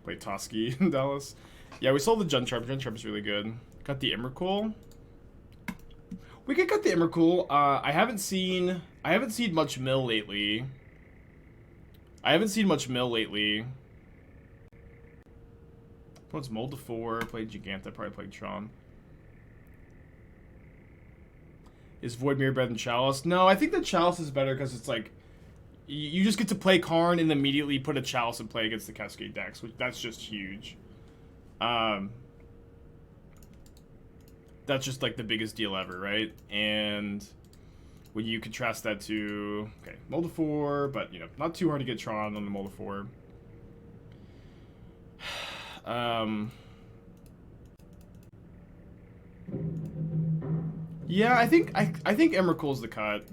Play Toski in Dallas. Yeah, we sold the Jund Charm. Jund Charm is really good. Got the Emrakul. We could cut the Emrakul. I haven't seen much mill lately. Opponent's Mold to 4, played Giganta, probably played Tron. Is Void Mirror better than Chalice? No, I think the Chalice is better because it's like you just get to play Karn and immediately put a Chalice in play against the Cascade decks, which that's just huge. That's just like the biggest deal ever, right? And when you contrast that to Mold to 4, but you know, not too hard to get Tron on the Mold to 4. Yeah, I think Emrakul's the cut.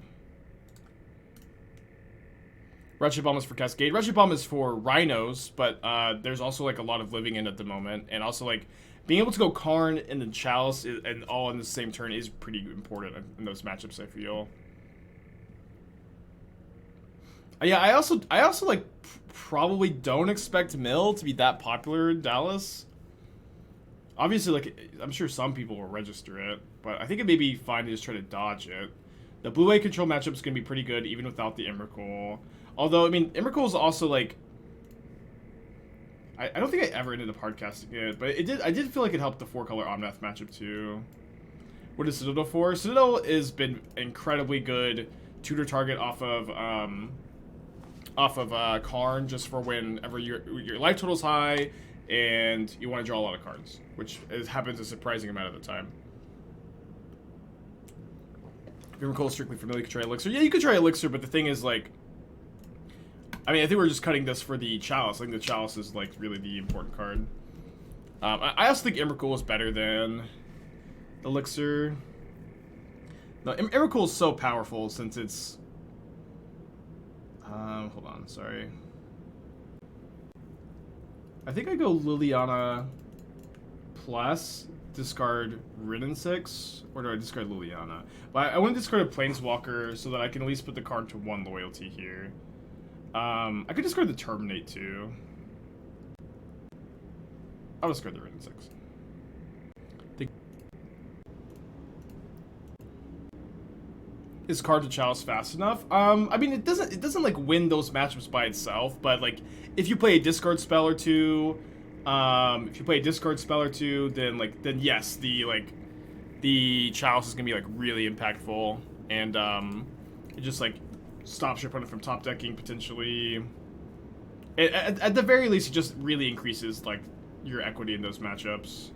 Wretched Bomb is for Cascade. Wretched Bomb is for Rhinos, but there's also like a lot of living in at the moment, and also like being able to go Karn and then Chalice and all in the same turn is pretty important in those matchups, I feel. Yeah, I also like probably don't expect Mill to be that popular in Dallas. Obviously, like I'm sure some people will register it, but I think it may be fine to just try to dodge it. The blue-white control matchup is going to be pretty good even without the Emrakul. Although, I mean, Emrakul is also like I don't think I ever ended up hardcasting it, but I did feel like it helped the 4-color Omnath matchup too. What is Citadel for? Citadel has been incredibly good tutor target off of Karn, just for whenever your life total's high and you want to draw a lot of cards, which happens a surprising amount of the time. Emrakul strictly for Mill, you could try Elixir. Yeah, you could try Elixir, but the thing is, like, I mean, I think we're just cutting this for the Chalice. I think the Chalice is, like, really the important card. I also think Emrakul is better than Elixir. No, Emrakul is so powerful since it's... hold on, sorry. I think I go Liliana plus discard Wrenn and Six, or do I discard Liliana? But I want to discard a Planeswalker so that I can at least put the card to 1 loyalty here. I could discard the Terminate too. I'll discard the Wrenn and Six. Is card to Chalice fast enough? I mean, it doesn't like win those matchups by itself, but like if you play a discard spell or two, then yes, the Chalice is gonna be like really impactful, and it just like stops your opponent from top decking potentially. At the very least, it just really increases like your equity in those matchups.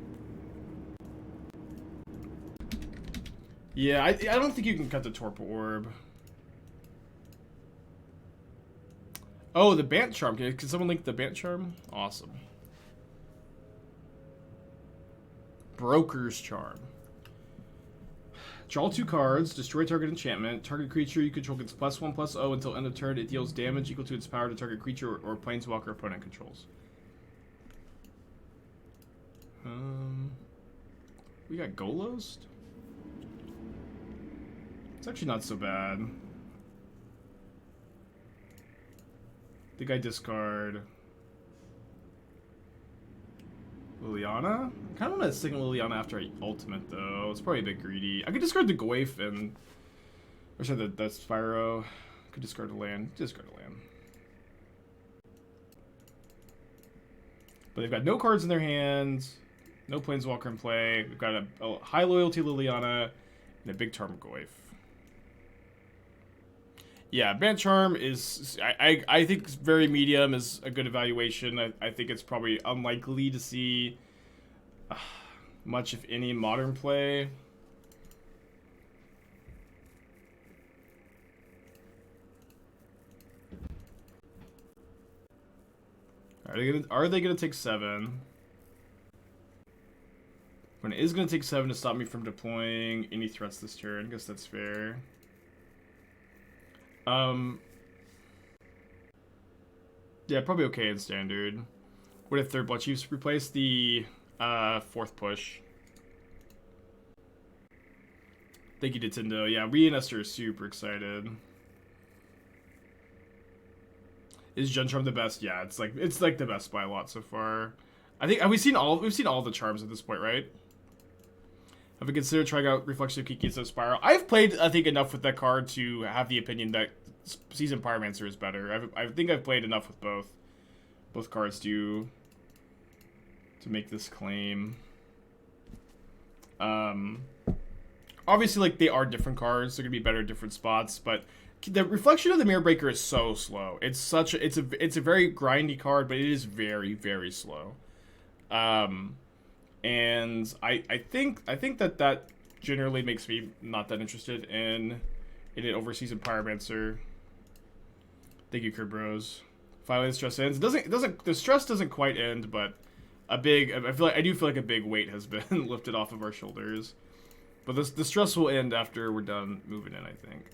Yeah, I don't think you can cut the Torpor Orb. Oh, the Bant Charm. Can someone link the Bant Charm? Awesome. Broker's Charm. Draw 2 cards, destroy target enchantment. Target creature you control gets +1/+0 until end of turn. It deals damage equal to its power to target creature or planeswalker opponent controls. We got Golos? It's actually not so bad. I think I discard Liliana. I kind of want to second Liliana after I ultimate though. It's probably a bit greedy. I could discard the Goyf and, or sorry, the Spyro. I could discard a land. Discard a land. But they've got no cards in their hands. No Planeswalker in play. We've got a high loyalty Liliana and a big Tarmogoyf. Yeah, Bant Charm is, I think very medium is a good evaluation. I think it's probably unlikely to see much, if any, modern play. Are they gonna take 7? When it is gonna take 7 to stop me from deploying any threats this turn, I guess that's fair. Yeah, probably okay in standard. What if 3rd Blood Chiefs replace the 4th push? Thank you, Nintendo. Yeah, we and Esther are super excited. Is Jund charm the best? Yeah, it's like the best by a lot so far. I think we've seen all the charms at this point, right? Have we considered trying out Reflection of Kiki instead of Spiral? I've played, I think, enough with that card to have the opinion that Seasoned Pyromancer is better. I think I've played enough with both cards to make this claim. Obviously, like, they are different cards. They're gonna be better at different spots, but the Reflection of the Mirror Breaker is so slow. It's a very grindy card, but it is very, very slow. And I think that generally makes me not that interested in it over Seasoned Pyromancer. Thank you, Curb Bros. Finally, the stress ends. The stress doesn't quite end, but I do feel like a big weight has been lifted off of our shoulders. But the stress will end after we're done moving in, I think.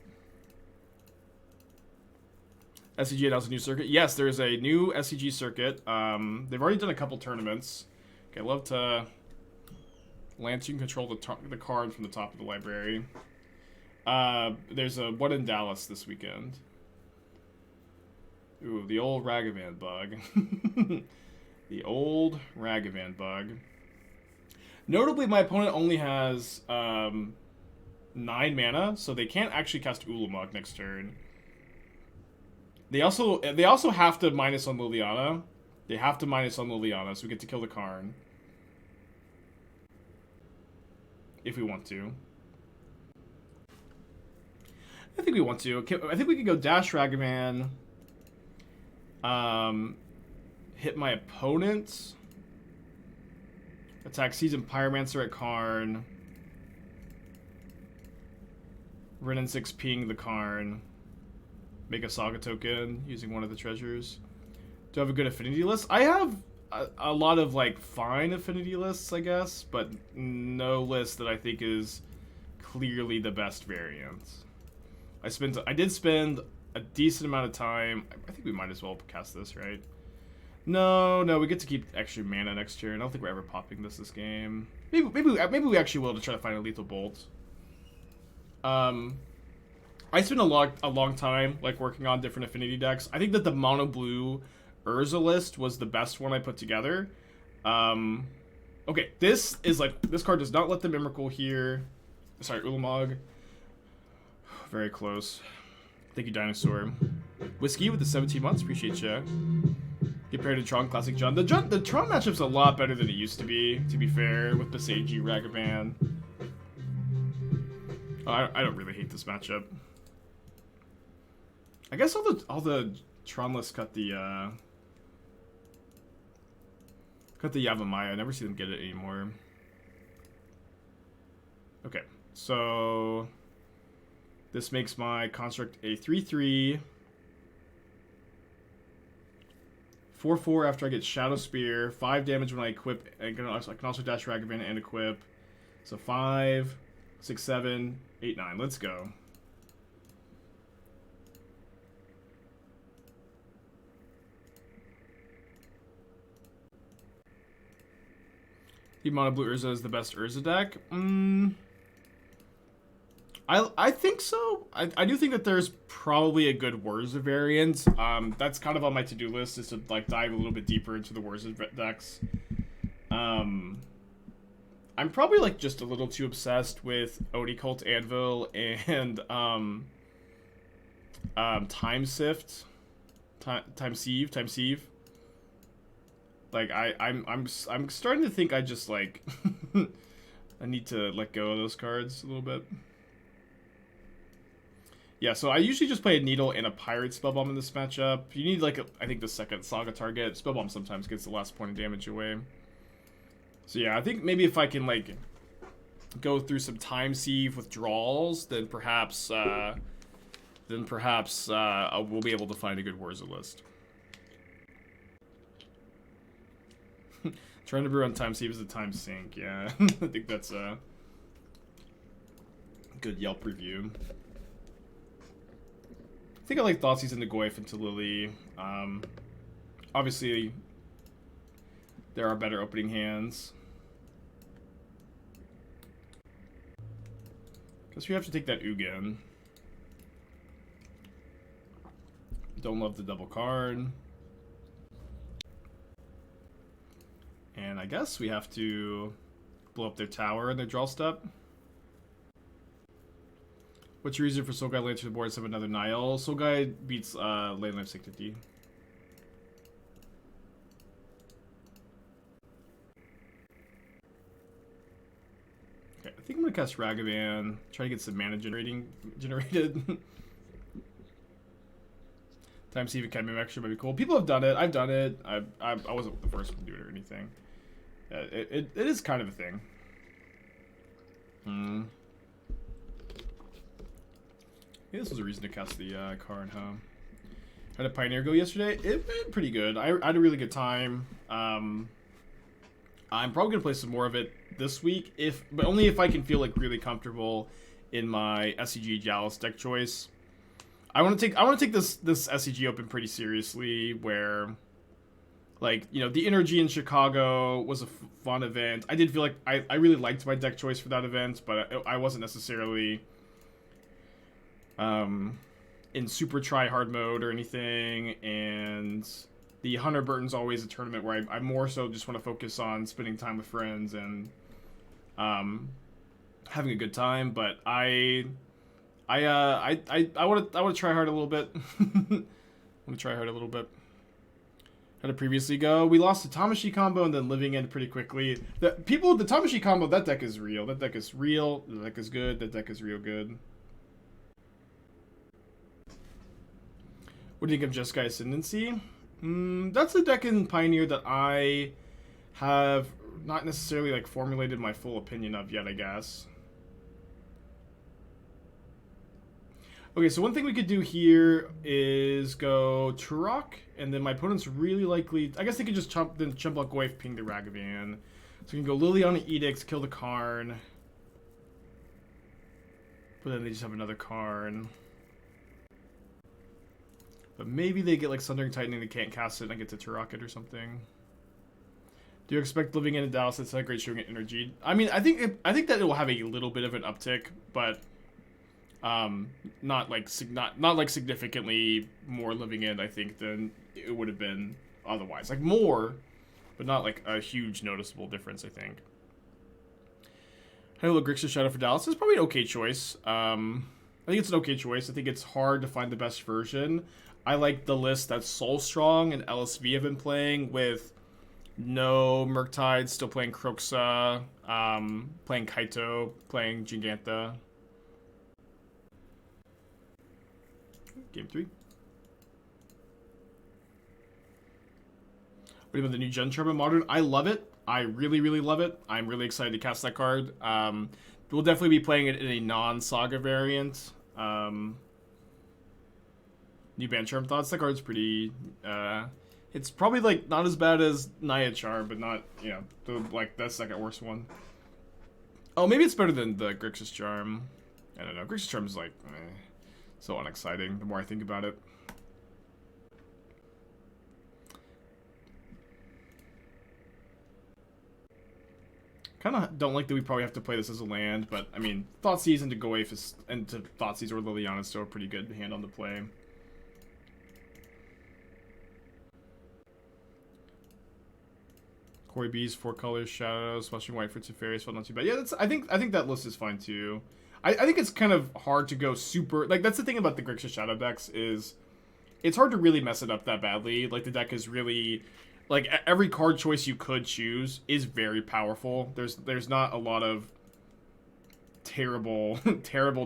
SCG announced a new circuit. Yes, there's a new SCG circuit. They've already done a couple tournaments. Okay, I love to Lance, you can control the card from the top of the library. There's a one in Dallas this weekend. Ooh, the old Ragavan bug. The old Ragavan bug. Notably, my opponent only has 9 mana, so they can't actually cast Ulamog next turn. They also have to minus on Liliana. They have to minus on Liliana, so we get to kill the Karn. If we want to. I think we want to. I think we could go Dash Ragavan. Hit my opponent. Attack Seasoned Pyromancer at Karn. Wrenn and Six ping the Karn. Make a Saga token using one of the treasures. Do I have a good affinity list? I have a lot of, like, fine affinity lists, I guess, but no list that I think is clearly the best variant. I did spend a decent amount of time. I think we might as well cast this, right? No, we get to keep extra mana next turn. I don't think we're ever popping this game. Maybe we actually will to try to find a lethal bolt. I spent a long time, like, working on different affinity decks. I think that the mono blue Urza list was the best one I put together. Okay, this card does not let the Mimikul here. Sorry, Ulamog. Very close. Thank you, Dinosaur. Whiskey with the 17 months, appreciate ya. Compared to Tron Classic Jund. The Tron matchup's a lot better than it used to be fair, with Boseiju, Ragavan. I don't really hate this matchup. I guess all the Tron lists cut the Yavimaya. I never see them get it anymore. Okay, so this makes my construct a 3/3. 4/4 after I get Shadowspear. 5 damage when I equip. I can also dash Ragavan and equip. So 5, 6, 7, 8, 9. Let's go. The Mono Blue Urza is the best Urza deck. I think so. I do think that there's probably a good Urza variant. That's kind of on my to-do list, is to, like, dive a little bit deeper into the Urza decks. I'm probably, like, just a little too obsessed with Oni Cult Anvil and Time Sieve. Like, I'm starting to think I just, like, I need to let go of those cards a little bit. Yeah, so I usually just play a Needle and a Pyrite Spellbomb in this matchup. You need, like, I think the second Saga target. Spellbomb sometimes gets the last point of damage away. So yeah, I think maybe if I can, like, go through some Time Sieve withdrawals, then perhaps we'll be able to find a good Urza list. Trying to brew on Time Sieve is a time sink, yeah. I think that's a good Yelp review. I think I like Thoughtseize into Goyf into Lily. Obviously, there are better opening hands. Guess we have to take that Ugin. Don't love the double card. And I guess we have to blow up their tower in their draw step. What's your reason for Soul Guide later to the board instead of another Nihil? Soul Guide beats Lane Life Sanctity. Okay, I think I'm gonna cast Ragavan. Try to get some mana generated. Time to see if it can be extra might be cool. People have done it. I've done it. I wasn't the first one to do it or anything. It is kind of a thing. Yeah, this was a reason to cast the card, huh? Had a Pioneer go yesterday. It went pretty good. I had a really good time. I'm probably gonna play some more of it this week, but only if I can feel like really comfortable in my SCG Chalice deck choice. I want to take this SCG Open pretty seriously, where, like, you know, the energy in Chicago was a fun event. I did feel like I really liked my deck choice for that event, but I wasn't necessarily in super try hard mode or anything. And the Hunter Burton's always a tournament where I more so just want to focus on spending time with friends and having a good time. But I want to try hard a little bit. How to previously go. We lost the Tamashi combo and then Living End pretty quickly. The Tamashi combo, that deck is real. That deck is real. The deck is good. That deck is real good. What do you think of Jeskai Ascendancy? That's a deck in Pioneer that I have not necessarily like formulated my full opinion of yet, I guess. Okay, so one thing we could do here is go Turok, and then my opponent's really likely... I guess they could just chump Blockgoyf, ping the Ragavan. So we can go Liliana Edict, kill the Karn. But then they just have another Karn. But maybe they get like Sundering Titan and they can't cast it and I get to Turok it or something. Do you expect Living in Dallas to great showing at Energy? I mean, I think that it will have a little bit of an uptick, but... not like significantly more Living End, I think, than it would have been otherwise. Like more, but not like a huge noticeable difference, I think. Hello, Grixis Shadow for Dallas is probably an okay choice. I think it's an okay choice. I think it's hard to find the best version. I like the list that Soul Strong and LSV have been playing with no Murktide, still playing Kroxa, playing Kaito, playing Giganta. Game 3. What do you think of the new JUND Charm in Modern? I love it. I really, really love it. I'm really excited to cast that card. We'll definitely be playing it in a non-Saga variant. New Band Charm Thoughts. That card's pretty... it's probably, like, not as bad as Naya Charm, but not, you know, the second worst one. Oh, maybe it's better than the Grixis Charm. I don't know. Grixis Charm is, like... so unexciting, the more I think about it. Kind of don't like that we probably have to play this as a land, but, I mean, Thoughtseize into Goaif and to Thoughtseize or Liliana is still a pretty good hand on the play. Corey B's 4 colors, Shadows, Flushing White for Teferi's felt not too bad. Yeah, I think that list is fine too. I think it's kind of hard to go super... Like, that's the thing about the Grixis Shadow decks is... It's hard to really mess it up that badly. Like, the deck is really... Like, every card choice you could choose is very powerful. There's not a lot of terrible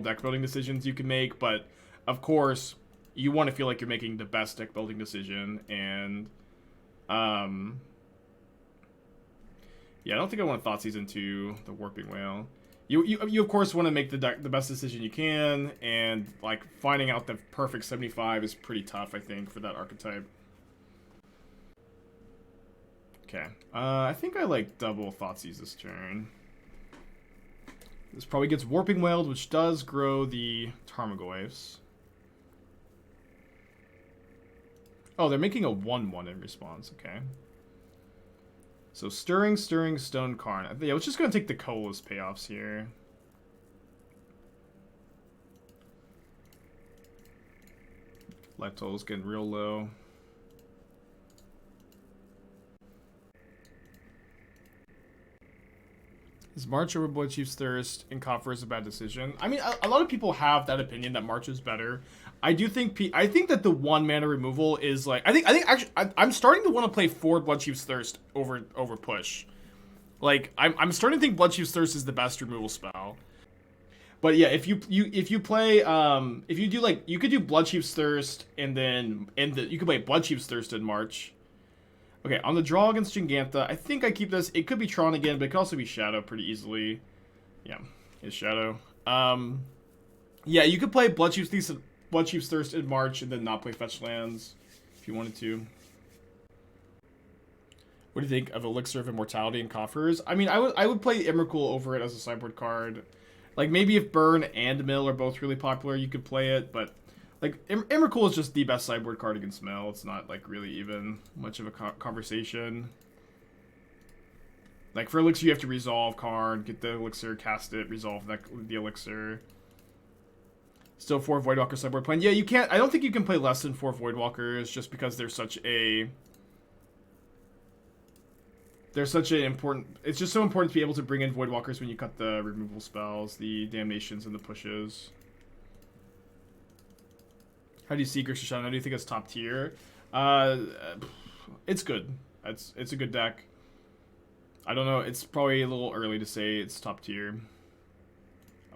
deck building decisions you can make. But, of course, you want to feel like you're making the best deck building decision. And, yeah, I don't think I want Thoughtseize into the Warping Whale. You of course want to make the best decision you can, and like finding out the perfect 75 is pretty tough, I think, for that archetype. Okay, I think I like double Thoughtseize this turn. This probably gets Warping Wailed, which does grow the Tarmogoyfs. Oh, they're making a 1/1 in response. Okay. So Stirring, Stone Karn. Yeah, we're just going to take the colorless payoffs here. Life total's getting real low. Is March over Bloodchief's Thirst in Coffer is a bad decision? I mean, a lot of people have that opinion that March is better. I do think I think that the 1 mana removal is like I think actually I'm starting to want to play 4 Bloodchief's Thirst over push. Like I'm starting to think Bloodchief's Thirst is the best removal spell. But yeah, if you play if you do like you could do Bloodchief's Thirst and then you could play Bloodchief's Thirst in March. Okay, on the draw against Giganta, I think I keep this. It could be Tron again, but it could also be Shadow pretty easily. Yeah, it's Shadow. Yeah, you could play Bloodchief's Thirst in March and then not play Fetch Lands if you wanted to. What do you think of Elixir of Immortality and Coffers? I mean, I would play Emrakul over it as a sideboard card. Like, maybe if Burn and Mill are both really popular, you could play it, but like, Emrakul is just the best sideboard card against Mill. It's not, like, really even much of a conversation. Like, for Elixir, you have to resolve card, get the Elixir, cast it, resolve the Elixir. Still 4 Voidwalker sideboard plan. Yeah, you can't... I don't think you can play less than 4 Voidwalkers just because they're such a... They're such an important... It's just so important to be able to bring in Voidwalkers when you cut the removal spells, the Damnations, and the pushes. How do you see Grixis Shadow? How do you think it's top tier? It's good. It's a good deck. I don't know. It's probably a little early to say it's top tier,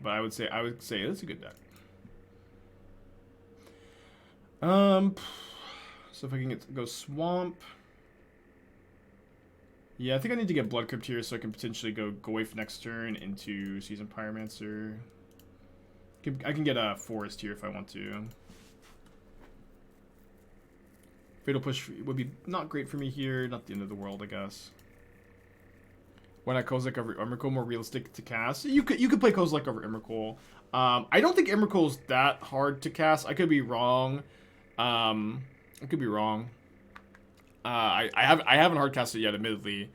but I would say it's a good deck. So if I can go Swamp. Yeah, I think I need to get Blood Crypt here so I can potentially go Goyf next turn into Seasoned Pyromancer. I can get a Forest here if I want to. Fatal Push would be not great for me here. Not the end of the world, I guess. Why not Kozilek over Emrakul? More realistic to cast. You could play Kozilek over Emrakul. I don't think Emrakul is that hard to cast. I could be wrong. I could be wrong. I haven't hard cast it yet, admittedly.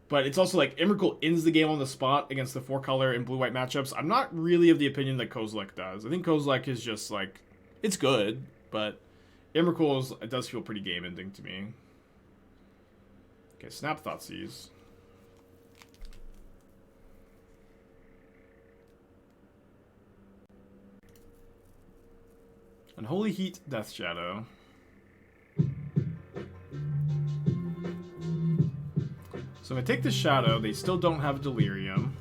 But it's also like Emrakul ends the game on the spot against the 4-color and blue-white matchups. I'm not really of the opinion that Kozilek does. I think Kozilek is just like, it's good, but Emrakul it does feel pretty game-ending to me. Okay, snap Thoughtseize. Unholy Heat, Death Shadow. So if I take the Shadow, they still don't have Delirium.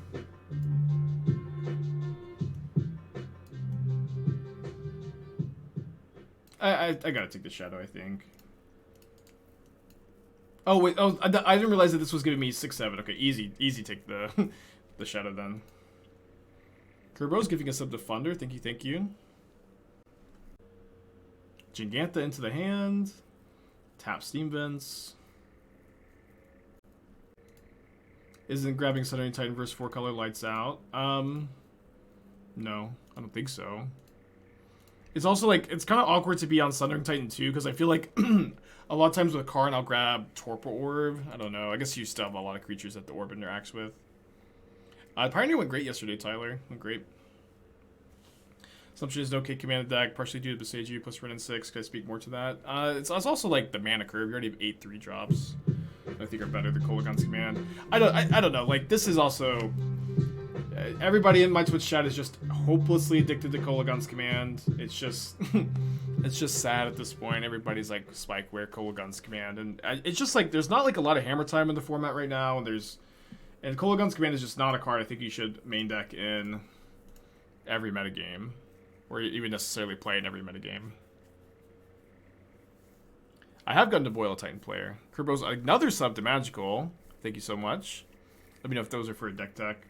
I gotta take the Shadow, I think. Oh, wait. Oh, I didn't realize that this was giving me 6-7. Okay, easy take the the Shadow then. Kerbo's giving us up to Thunder. Thank you. Giganta into the hand. Tap Steam Vents. Isn't grabbing Sundering Titan versus 4-color lights out? No, I don't think so. It's also like, it's kind of awkward to be on Sundering Titan too, because I feel like a lot of times with Karn, I'll grab Torpor Orb. I don't know. I guess you still have a lot of creatures that the Orb interacts with. Pioneer went great yesterday, Tyler. Went great. Assumption is an okay command deck, partially due to Boseiju plus Wrenn and Six. Can I speak more to that? It's also like the mana curve. You already have 8 3-drops. I think are better than Kolaghan's command. I don't know. Like, this is also... everybody in my Twitch chat is just hopelessly addicted to Kolaghan's command. It's just... it's just sad at this point. Everybody's like, Spike, where Kolaghan's command? And it's just like, there's not like a lot of hammer time in the format right now. And Kolaghan's command is just not a card I think you should main deck in every metagame. Or even necessarily play in every metagame. I have gotten to Boil a Titan player. Kerbo's another sub to Magical. Thank you so much. Let me know if those are for a deck tech.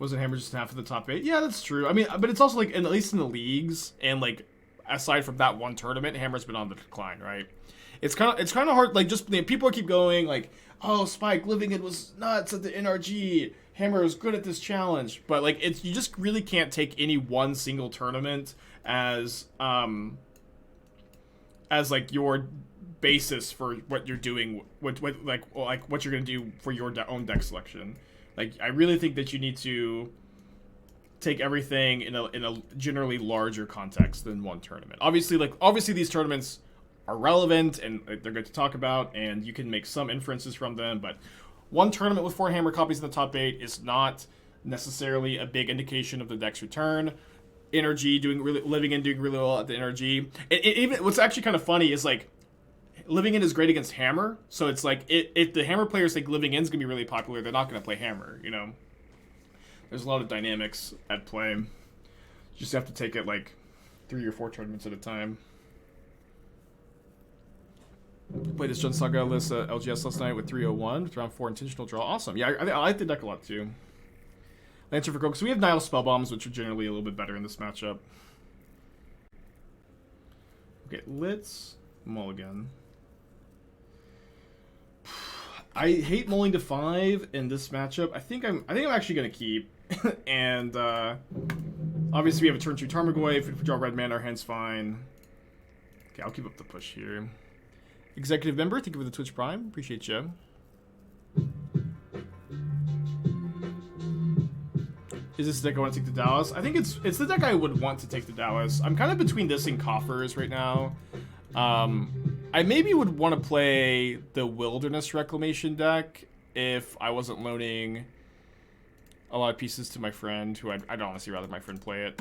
Wasn't Hammer just half of the top 8? Yeah, that's true. I mean, but it's also like, at least in the leagues, and like, aside from that one tournament, Hammer's been on the decline, right? It's kind of hard, like, just, people keep going, like, oh, Spike, Living It was nuts at the NRG. Hammer is good at this challenge. But, like, you just really can't take any one single tournament as like, your basis for what you're doing, what you're going to do for your own deck selection. Like, I really think that you need to take everything in a generally larger context than one tournament. Obviously these tournaments are relevant and they're good to talk about, and you can make some inferences from them, but one tournament with 4 hammer copies in the top 8 is not necessarily a big indication of the deck's return. Energy doing really well at the energy. Even what's actually kind of funny is like Living In is great against hammer, so it's like if the hammer players think Living In's gonna be really popular, they're not gonna play hammer. You know, there's a lot of dynamics at play. You just have to take it like 3 or 4 tournaments at a time. Played this JUND Saga list LGS last night with 301 with around 4 intentional draw. Awesome. Yeah, I like the deck a lot too. Lancer for Coke. So we have Nihil Spellbombs, which are generally a little bit better in this matchup. Okay, let's mulligan. I hate mulling to 5 in this matchup. I think I'm actually gonna keep. And obviously we have a turn 2 Tarmogoyf. If we draw red mana, our hand's fine. Okay, I'll keep up the push here. Executive member, thank you for the Twitch Prime. Appreciate you. Is this the deck I want to take to Dallas? I think it's the deck I would want to take to Dallas. I'm kind of between this and Coffers right now. I maybe would want to play the Wilderness Reclamation deck if I wasn't loaning a lot of pieces to my friend, who I'd honestly rather my friend play it.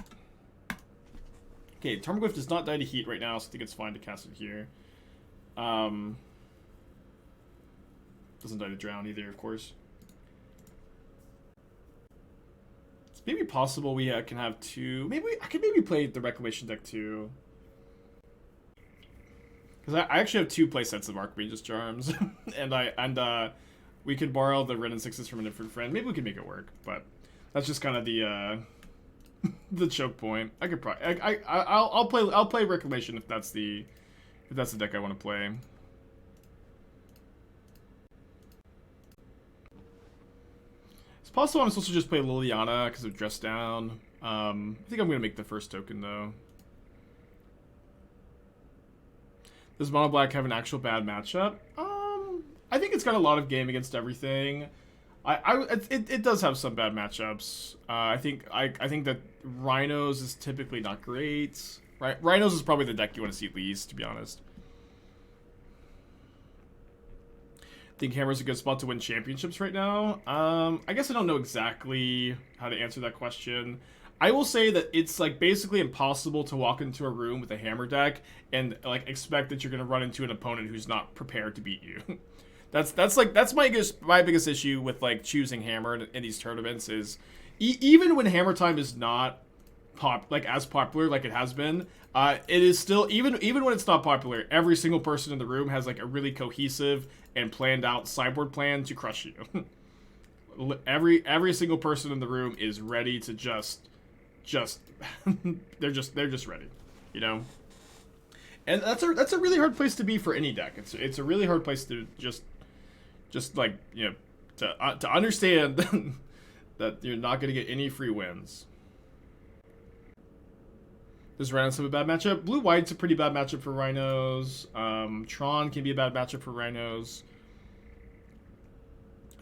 Okay, Tarmogoyf does not die to heat right now, so I think it's fine to cast it here. Doesn't die to drown either, of course. It's maybe possible we can have 2. I could maybe play the Reclamation deck too. Because I actually have 2 playsets of Archmage's Charms, and we could borrow the Wrenn and Sixes from a different friend. Maybe we could make it work, but that's just kind of the the choke point. I could probably I'll play Reclamation if that's the deck I want to play. It's possible I'm supposed to just play Liliana because of Dress Down. I think I'm gonna make the first token though. Does Mono Black have an actual bad matchup? I think it's got a lot of game against everything. It does have some bad matchups. I think that Rhinos is typically not great. Right, Rhinos is probably the deck you want to see least, to be honest. I think Hammer's a good spot to win championships right now. I guess I don't know exactly how to answer that question. I will say that it's like basically impossible to walk into a room with a Hammer deck and like expect that you're gonna run into an opponent who's not prepared to beat you. That's my biggest issue with like choosing Hammer in these tournaments is even when Hammer Time is not as popular like it has been, it is still even when it's not popular, every single person in the room has like a really cohesive and planned out sideboard plan to crush you. every single person in the room is ready to just they're just ready, you know. And that's a really hard place to be for any deck. It's a really hard place to just like, you know, to understand that you're not going to get any free wins. Does Rhinos have a bad matchup? Blue-White's a pretty bad matchup for Rhinos. Tron can be a bad matchup for Rhinos.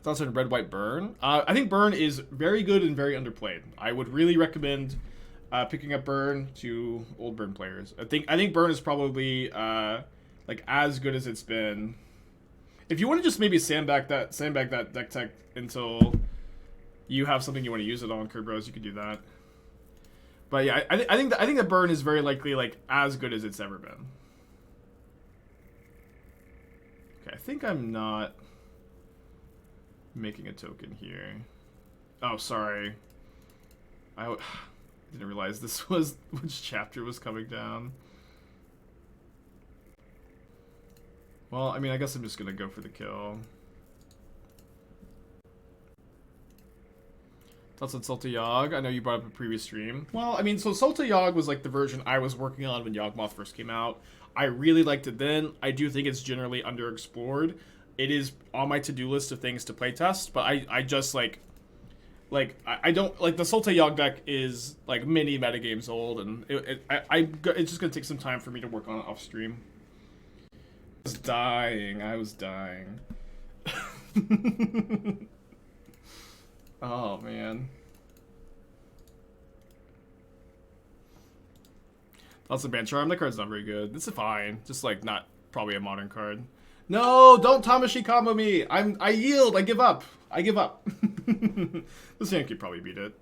Thoughts on Red-White Burn? I think Burn is very good and very underplayed. I would really recommend picking up Burn to old Burn players. I think Burn is probably like as good as it's been. If you want to just maybe sandbag that deck tech until you have something you want to use it on, Kerbros, you could do that. But yeah, I think that Burn is very likely like as good as it's ever been. Okay, I think I'm not making a token here. Oh, sorry. I didn't realize this was which chapter was coming down. Well, I mean, I guess I'm just gonna go for the kill. Thoughts on Sulta Yogg? I know you brought up a previous stream. Well, I mean, so Sulta Yogg was like the version I was working on when Yawgmoth first came out. I really liked it then. I do think it's generally underexplored. It is on my to-do list of things to playtest, but I just like I don't like the Sulta Yogg deck is like many metagames old, and it's just gonna take some time for me to work on it off stream. I was dying. Oh man. Also, Ban Charm. That card's not very good. This is fine. Just like not probably a modern card. No, don't Tamashi combo me. I yield. I give up. I give up. This hand could probably beat it.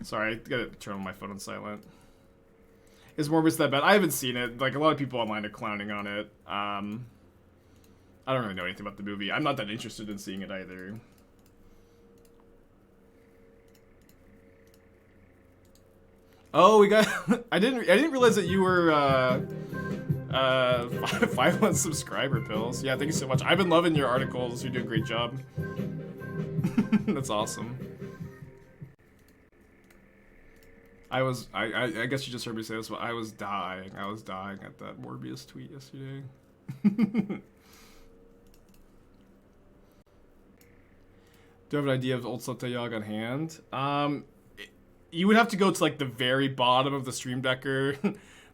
Sorry, I gotta turn on my phone on silent. Is Morbius that bad? I haven't seen it. Like, a lot of people online are clowning on it. I don't really know anything about the movie. I'm not that interested in seeing it either. Oh, we got... I didn't realize that you were, 5 month subscriber, Pills. Yeah, thank you so much. I've been loving your articles. You do a great job. That's awesome. I guess you just heard me say this, but I was dying. I was dying at that Morbius tweet yesterday. Do you have an idea of old Sotayag on hand? You would have to go to like the very bottom of the Stream Decker.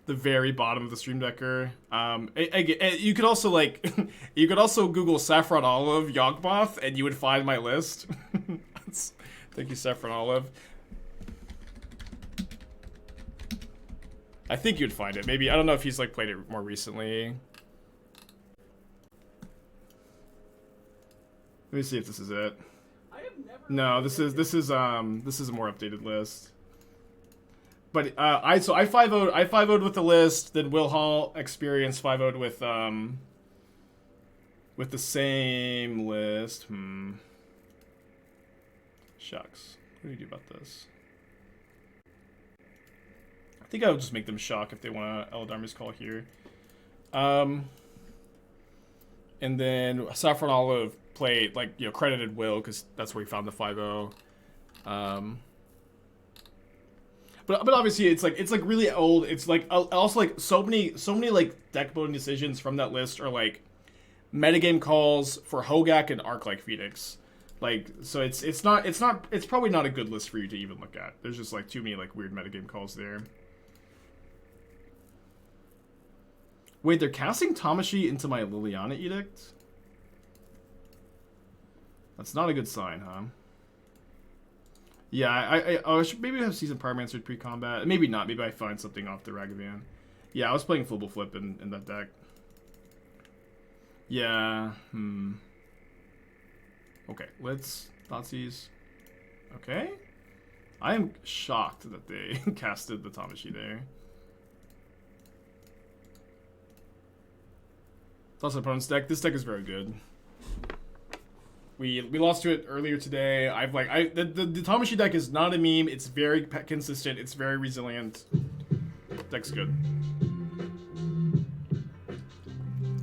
The very bottom of the Stream Decker. You could also like, you could also Google Saffron Olive Yawgmoth and you would find my list. Thank you, Saffron Olive. I think you'd find it. Maybe, I don't know if he's like played it more recently. Let me see if this is it. No, this is a more updated list. But I 5-0'd with the list, then Will Hall Experience 5-0'd with the same list. Shucks. What do you do about this? I think I would just make them shock if they want to Eldarmy's Call here. And then Saffron Olive played, like, you know, credited Will, because that's where he found the 5-0. But obviously it's like really old. It's like also like so many like deck building decisions from that list are like metagame calls for Hogak and Arc like Phoenix. Like, so it's probably not a good list for you to even look at. There's just like too many like weird metagame calls there. Wait, they're casting Tamashi into my Liliana Edict? That's not a good sign, huh? Yeah, I should maybe have Seasoned Pyromancer pre-combat. Maybe not. Maybe I find something off the Ragavan. Yeah, I was playing Flibble Flip in that deck. Yeah, Okay, let's Thoughtseize. Okay. I am shocked that they casted the Tamashi there. Thoughts on opponent's deck. This deck is very good. We lost to it earlier today. The Tamashi deck is not a meme. It's very consistent. It's very resilient. Deck's good.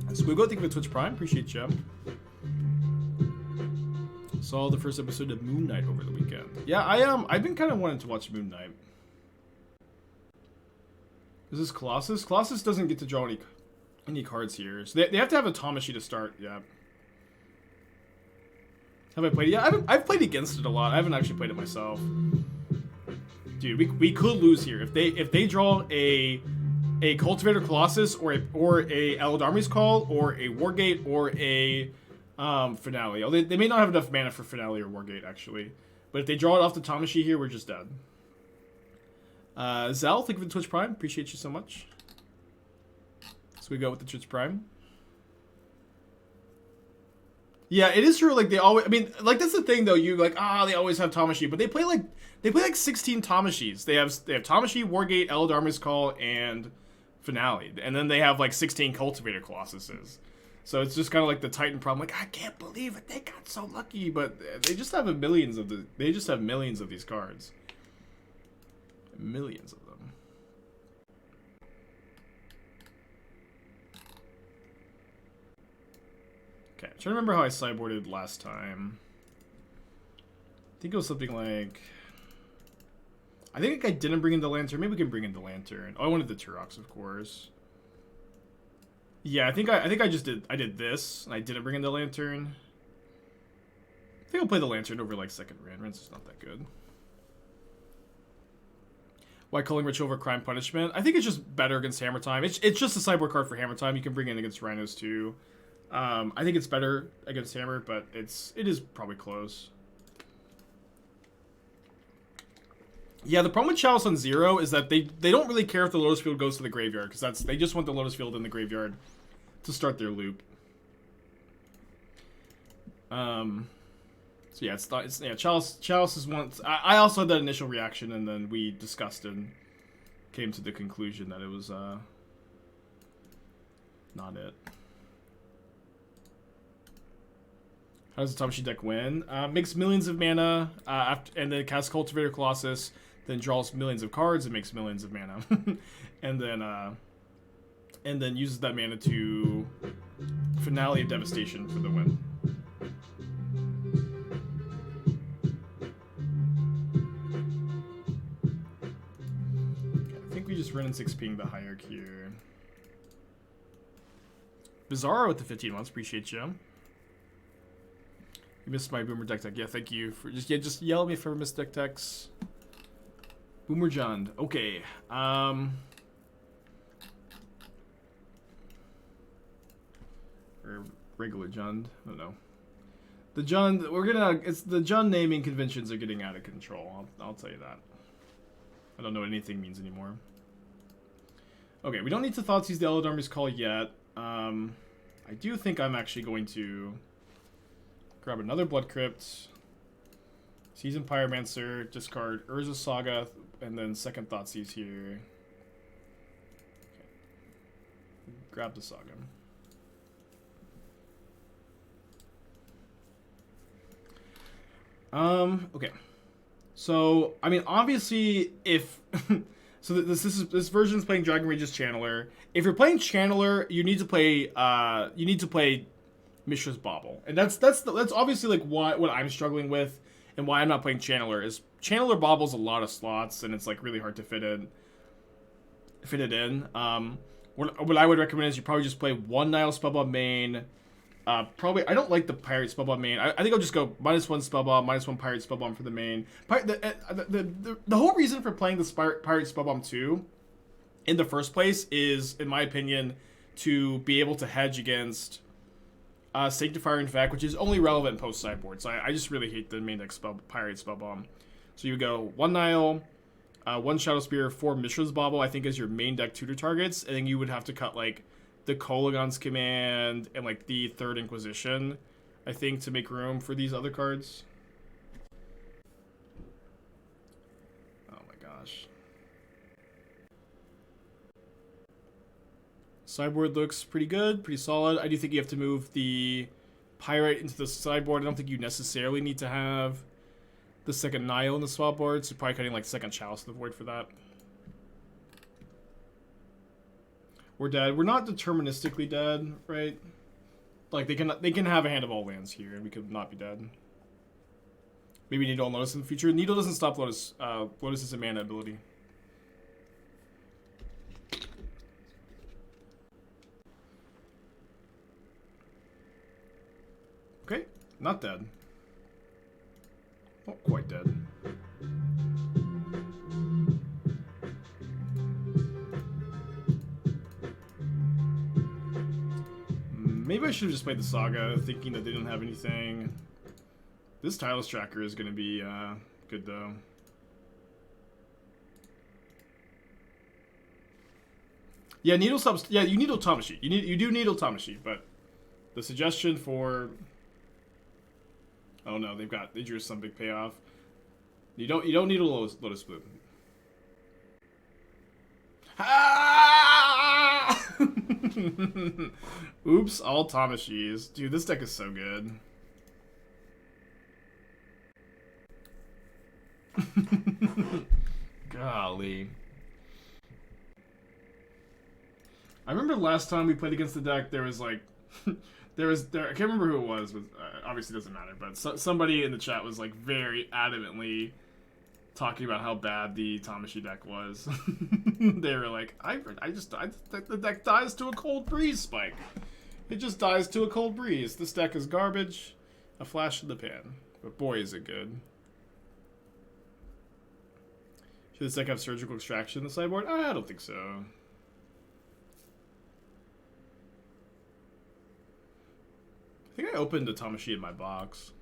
Squiggo, thank you for Twitch Prime. Appreciate you. Saw the first episode of Moon Knight over the weekend. Yeah, I've been kind of wanting to watch Moon Knight. Is this Colossus? Colossus doesn't get to draw any cards here. So they have to have a Tamashi to start. Yeah. Have I played it? Yeah, I've played against it a lot. I haven't actually played it myself. Dude, we could lose here if they draw a Cultivator Colossus or a Eldarmy's Call or a Wargate or a Finale. They may not have enough mana for Finale or Wargate actually, but if they draw it off the Tamashi here, we're just dead. Zal, thank you for the Twitch Prime. Appreciate you so much. So we go with the Twitch Prime. Yeah, it is true. Like they always, I mean, like that's the thing though. You like, they always have Tamashi, but they play like 16 Tamashis. They have Tamashi, Wargate, Eldarmy's Call, and Finale, and then they have like 16 Cultivator Colossuses. So it's just kind of like the Titan problem. Like, I can't believe it. They got so lucky, but they just have millions of these cards. Millions of them. Okay, I'm trying to remember how I sideboarded last time. I think it was something like... I think I didn't bring in the Lantern. Maybe we can bring in the Lantern. Oh, I wanted the Turox, of course. Yeah, I think I just did... I did this, and I didn't bring in the Lantern. I think I'll play the Lantern over, like, second Wrenn. Wrenn's just not that good. Why Culling Ritual over Crime Punishment? I think it's just better against Hammer Time. It's just a sideboard card for Hammer Time. You can bring in against Rhinos, too. I think it's better against Hammer, but it is probably close. Yeah, the problem with Chalice on 0 is that they don't really care if the Lotus Field goes to the graveyard, because they just want the Lotus Field in the graveyard to start their loop. So yeah, Chalice is one. I also had that initial reaction, and then we discussed and came to the conclusion that it was not it. How does the Tamashii deck win? Makes millions of mana and then casts Cultivator Colossus, then draws millions of cards and makes millions of mana, and then uses that mana to Finale of Devastation for the win. Okay, I think we just Wrenn and Six ping the Hierarch here. Bizarro with the 15 months, appreciate you. You missed my Boomer deck tech. Yeah, thank you for just yell at me if I ever miss deck techs. Boomer JUND. Okay. Or regular JUND. I don't know. The JUND. It's the JUND naming conventions are getting out of control. I'll tell you that. I don't know what anything means anymore. Okay, we don't need to Thoughtseize the Elder Army's Call yet. I do think I'm actually going to grab another Blood Crypt, Seasoned Pyromancer, discard Urza Saga, and then second Thoughtseize here. Okay. Grab the Saga. Okay. So, I mean, obviously, if so, this version is playing Dragon Rage's Channeler. If you're playing Channeler, you need to play Mishra's Bauble, and that's obviously like what I'm struggling with, and why I'm not playing Channeler is Channeler Bauble's a lot of slots, and it's like really hard to fit it in. What I would recommend is you probably just play one Nihil Spellbomb main. Probably I don't like the Pyrite Spellbomb main. I think I'll just go -1 Spellbomb, -1 Pyrite Spellbomb for the main. The whole reason for playing the Pyrite Spellbomb 2 in the first place is, in my opinion, to be able to hedge against Sanctifier Infect, which is only relevant post sideboard. So I just really hate the main deck Pyrite Spellbomb. So you go 1 Nihil, 1 Shadowspear, 4 Mishra's Bauble, I think, as your main deck tutor targets, and then you would have to cut like the Kolaghan's Command and like the 3rd Inquisition, I think, to make room for these other cards. Oh my gosh. Sideboard looks pretty good, pretty solid. I do think you have to move the Pyrite into the sideboard. I don't think you necessarily need to have the second Nihil in the swap board, so probably cutting like second Chalice in the void for that. We're dead. We're not deterministically dead, right? Like they can have a hand of all lands here, and we could not be dead. Maybe Needle and Lotus in the future. Needle doesn't stop Lotus. Lotus is a mana ability. Okay, not dead. Not quite dead. Maybe I should have just played the Saga, thinking that they didn't have anything. This Tireless Tracker is going to be good, though. Yeah, Needle subs. Yeah, you Needle Tamashii. You do Needle Tamashii, but the suggestion for. Oh no, they drew some big payoff. You don't need a Lotus Bloom. Ah! Oops, all Tamashiis. Dude, this deck is so good. Golly. I remember last time we played against the deck, there was like, I can't remember who it was, but obviously it doesn't matter, but somebody in the chat was like very adamantly talking about how bad the Tamashii deck was. They were like, the deck dies to a cold breeze, Spike. It just dies to a cold breeze. This deck is garbage, a flash in the pan. But boy, is it good. Should this deck have Surgical Extraction in the sideboard? I don't think so. I think I opened a Tamashii in my box.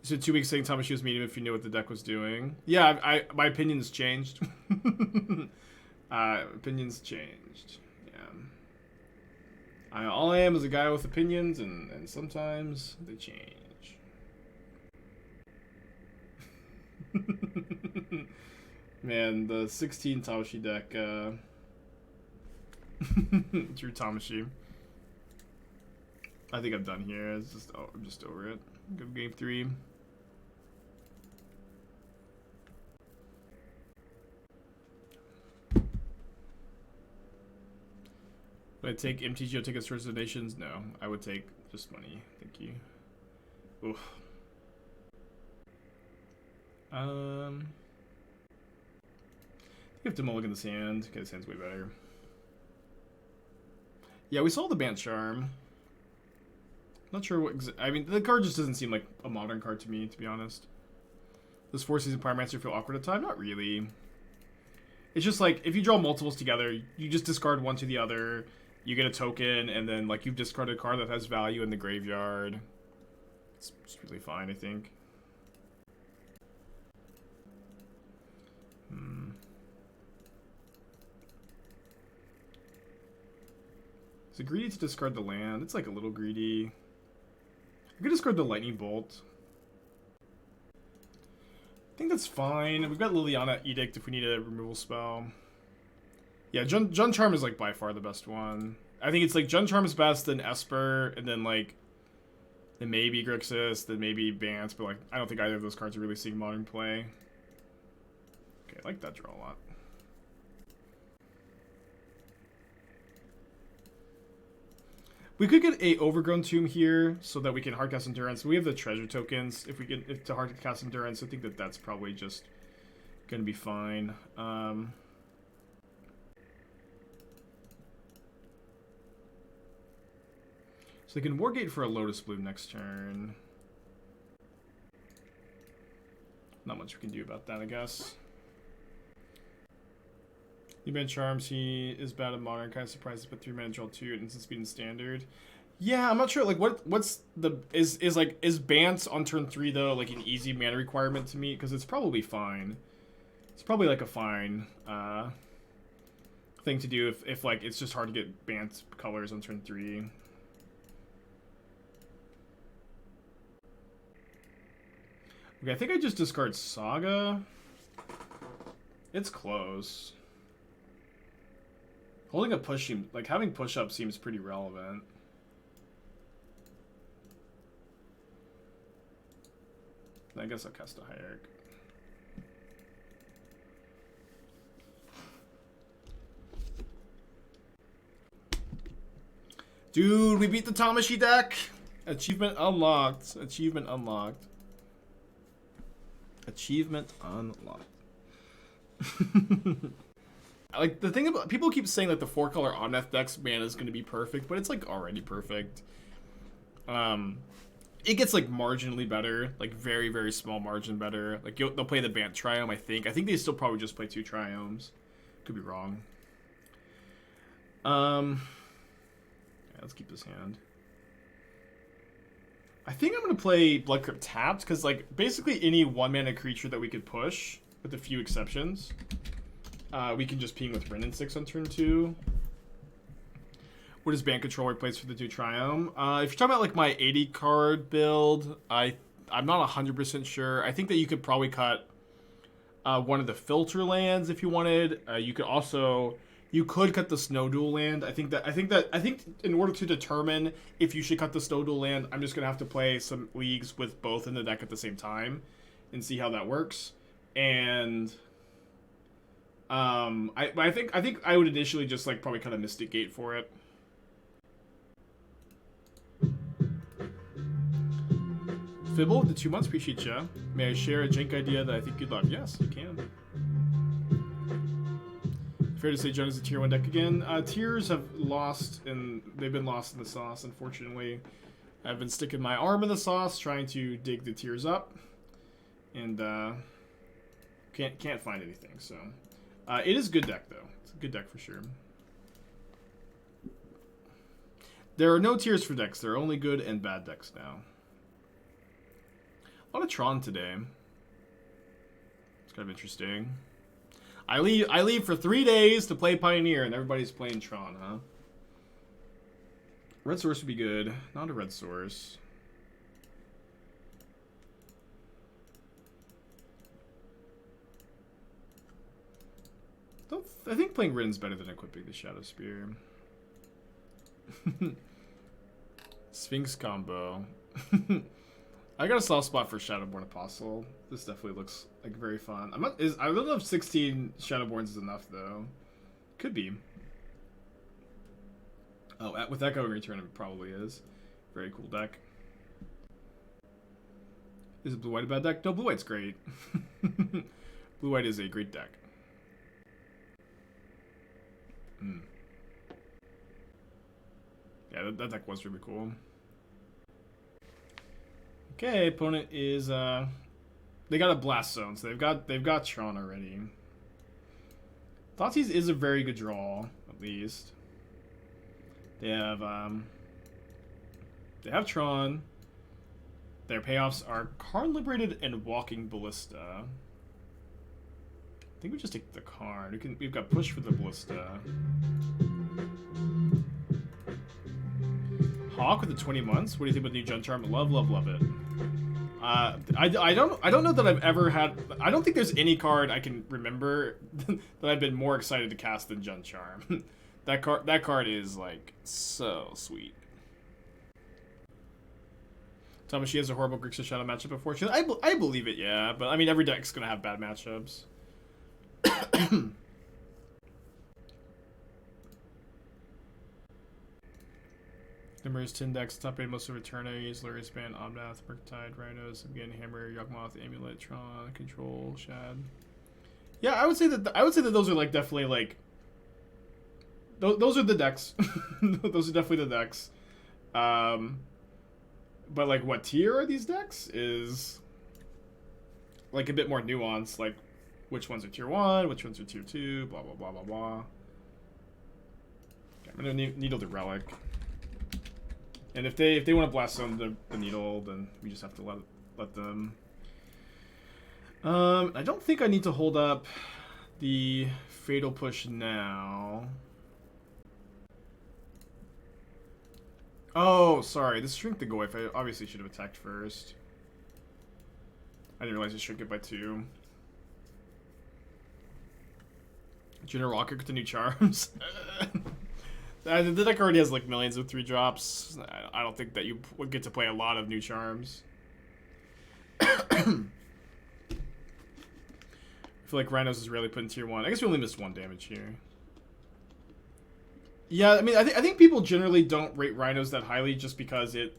So 2 weeks saying Thomas was medium if you knew what the deck was doing. Yeah, my opinion's changed. Opinions changed. Yeah. All I am is a guy with opinions, and sometimes they change. Man, the 16 Tamashi deck, Drew Tamashi. I think I'm done here. It's just, I'm just over it. Go game 3. Would I take MTGO tickets towards donations? No, I would take just money. Thank you. Oof. You have to mulligan this hand. Okay, this hand's way better. Yeah, we saw the Bant Charm. Not sure what. I mean, the card just doesn't seem like a modern card to me, to be honest. Does 4 Seasoned Pyromancer feel awkward at time? Not really. It's just like if you draw multiples together, you just discard one to the other. You get a token, and then like you've discarded a card that has value in the graveyard. It's really fine, I think. Is it greedy to discard the land? It's like a little greedy. I could discard the Lightning Bolt. I think that's fine. We've got Liliana Edict if we need a removal spell. Yeah, Jund Charm is like by far the best one. I think it's like Jund Charm is best, then Esper, and then like then maybe Grixis, then maybe Bant, but like I don't think either of those cards are really seeing modern play. Okay, I like that draw a lot. We could get a Overgrown Tomb here so that we can hardcast Endurance. We have the treasure tokens if we get to hardcast Endurance. I think that that's probably just gonna be fine. So they can Wargate for a Lotus Bloom next turn. Not much we can do about that, I guess. New-Man Charms, he is bad at Modern. Kind of surprised to put 3-mana draw 2 at instant speed and standard. Yeah, I'm not sure. Like, what's the is Bant on turn 3 though like an easy mana requirement to meet? Because it's probably fine. It's probably like a fine thing to do if like it's just hard to get Bant colors on turn 3. Okay, I think I just discard Saga. It's close. Holding a push seems like having push up seems pretty relevant. I guess I'll cast a Hierarch. Dude, we beat the Tamashi deck! Achievement unlocked. Achievement unlocked. Achievement unlocked. Like, the thing about... People keep saying that the 4-color Omnath deck's mana is going to be perfect, but it's, like, already perfect. It gets, like, marginally better. Like, very, very small margin better. Like, they'll play the Bant Triome, I think. I think they still probably just play 2 Triomes. Could be wrong. Yeah, let's keep this hand. I think I'm going to play Blood Crypt tapped, because, like, basically any 1-mana creature that we could push, with a few exceptions... we can just ping with Wrenn and Six on turn 2. What is Bant Control replace for the 2 Triome? If you're talking about like my 80 card build, I'm not 100% sure. I think that you could probably cut one of the filter lands if you wanted. You could cut the Snow Duel land. I think in order to determine if you should cut the Snow Duel land, I'm just gonna have to play some leagues with both in the deck at the same time and see how that works. And I think I would initially just like probably cut a Mystic Gate for it. Fibble, the 2 months, appreciate ya. May I share a jank idea that I think you'd love? Yes, you can. Fair to say JUND is a tier 1 deck again. Tiers have lost, and they've been lost in the sauce, unfortunately. I've been sticking my arm in the sauce, trying to dig the tiers up. And, can't find anything, so... it is a good deck, though. It's a good deck for sure. There are no tiers for decks. There are only good and bad decks now. A lot of Tron today. It's kind of interesting. I leave for 3 days to play Pioneer, and everybody's playing Tron, huh? Red Source would be good. Not a Red Source. I think playing Rin's better than equipping the Shadowspear. Sphinx combo. I got a soft spot for Shadowborn Apostle. This definitely looks like very fun. I don't know if 16 Shadowborns is enough though. Could be. Oh, with Echoing Return it probably is. Very cool deck. Is it blue-white a bad deck? No, blue-white's great. Blue-white is a great deck. Yeah, that deck was really cool. Okay, opponent is they got a Blast Zone, so they've got Tron already. Thoughtseize is a very good draw, at least. They have Tron. Their payoffs are Card Liberated and Walking Ballista. I think we just take the card. We've got Push for the Ballista. Hawk with the 20 months. What do you think about new Jund Charm? Love it. I don't know that I've ever had. I don't think there's any card I can remember that I've been more excited to cast than Jund Charm. That card is like so sweet. Tell me she has a horrible Grixis Shadow matchup before. I believe it, yeah, but I mean every deck's gonna have bad matchups. Numerous 10 decks, top 8 most of Eternities, Lurius Band, Omnath, Murktide, Rhinos, again Hammer, Yawgmoth, Amulet, Tron, Control, Shad. Yeah, I would say that those are like definitely like those are the decks. Those are definitely the decks. But like what tier are these decks is like a bit more nuanced, like which ones are tier 1, which ones are tier 2, blah blah blah blah blah. Okay, I'm gonna needle the relic. And if they want to blast on the needle, then we just have to let them. I don't think I need to hold up the Fatal Push now. Oh, sorry. This Shrink the Goyf. I obviously should have attacked first. I didn't realize I shrink it by 2. Junior Rocket with the new charms. The deck already has like millions of 3-drops. I don't think that you would get to play a lot of new charms. I feel like Rhinos is really put in tier 1. I guess we only missed 1 damage here. Yeah, I mean, I think people generally don't rate Rhinos that highly just because it's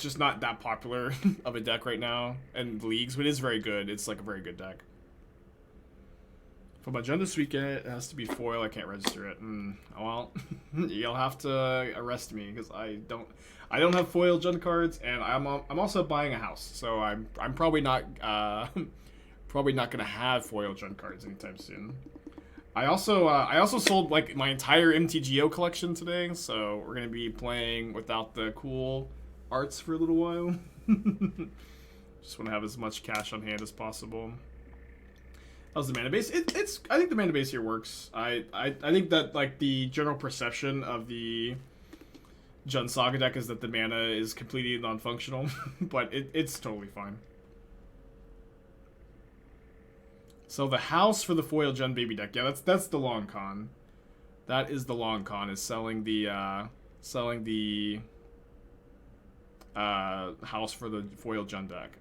just not that popular of a deck right now in leagues, but it is very good. It's like a very good deck. For my Jund this weekend, it has to be foil. I can't register it. Well, you'll have to arrest me because I don't have foil Jund cards, and I'm also buying a house, so I'm probably not gonna have foil Jund cards anytime soon. I also sold like my entire MTGO collection today, so we're gonna be playing without the cool arts for a little while. Just want to have as much cash on hand as possible. How's the mana base? I think the mana base here works. I think that like the general perception of the Jund Saga deck is that the mana is completely non-functional, but it's totally fine. So the house for the foil Jund baby deck, yeah, that's the long con. That is the long con, is selling the house for the foil Jund deck.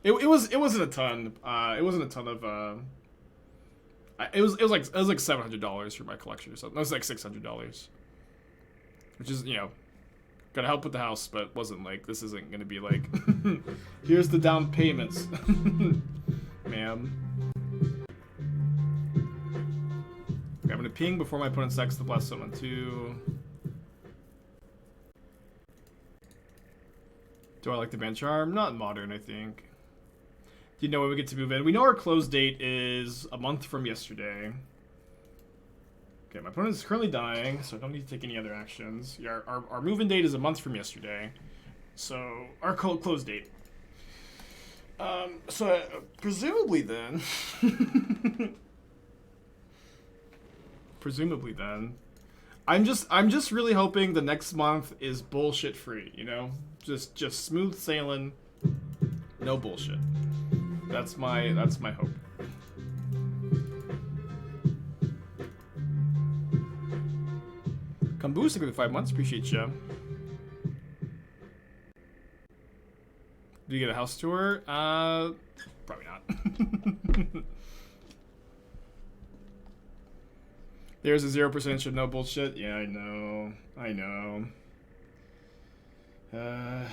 It wasn't a ton. It wasn't a ton of. It was like $700 for my collection or something. It was like $600, which is gonna help with the house, but wasn't like this isn't gonna be like here's the down payments, ma'am. Okay, I'm gonna ping before my opponent sacks the blast zone on 2. Do I like the band charm? Not in modern, I think. Do you know when we get to move in? We know our close date is a month from yesterday. Okay, my opponent is currently dying, so I don't need to take any other actions. Yeah, our move-in date is a month from yesterday. So, our close date. So presumably then... presumably then... I'm just really hoping the next month is bullshit free, you know? Just smooth sailing, no bullshit. That's my hope. Come boosting for the 5 months, appreciate you. Do you get a house tour? Probably not. There's a 0% of no bullshit. Yeah, I know. I know. I know.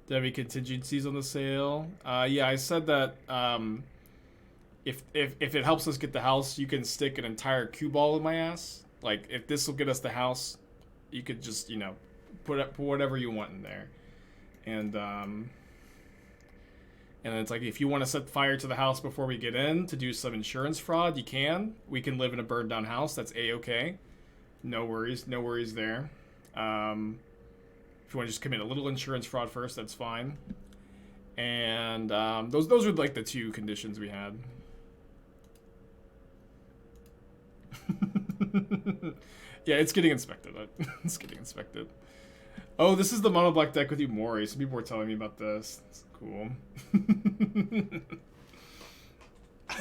Do you have any contingencies on the sale? Yeah, I said that if it helps us get the house, you can stick an entire cue ball in my ass. Like, if this will get us the house, you could just, you know, put whatever you want in there. And it's like, if you want to set fire to the house before we get in to do some insurance fraud, you can. We can live in a burned down house. That's a-okay. No worries there. If you want to just commit a little insurance fraud first, that's fine. And those are like the 2 conditions we had. Yeah, it's getting inspected. It's getting inspected. Oh, this is the mono black deck with Umori. Some people were telling me about this. It's cool.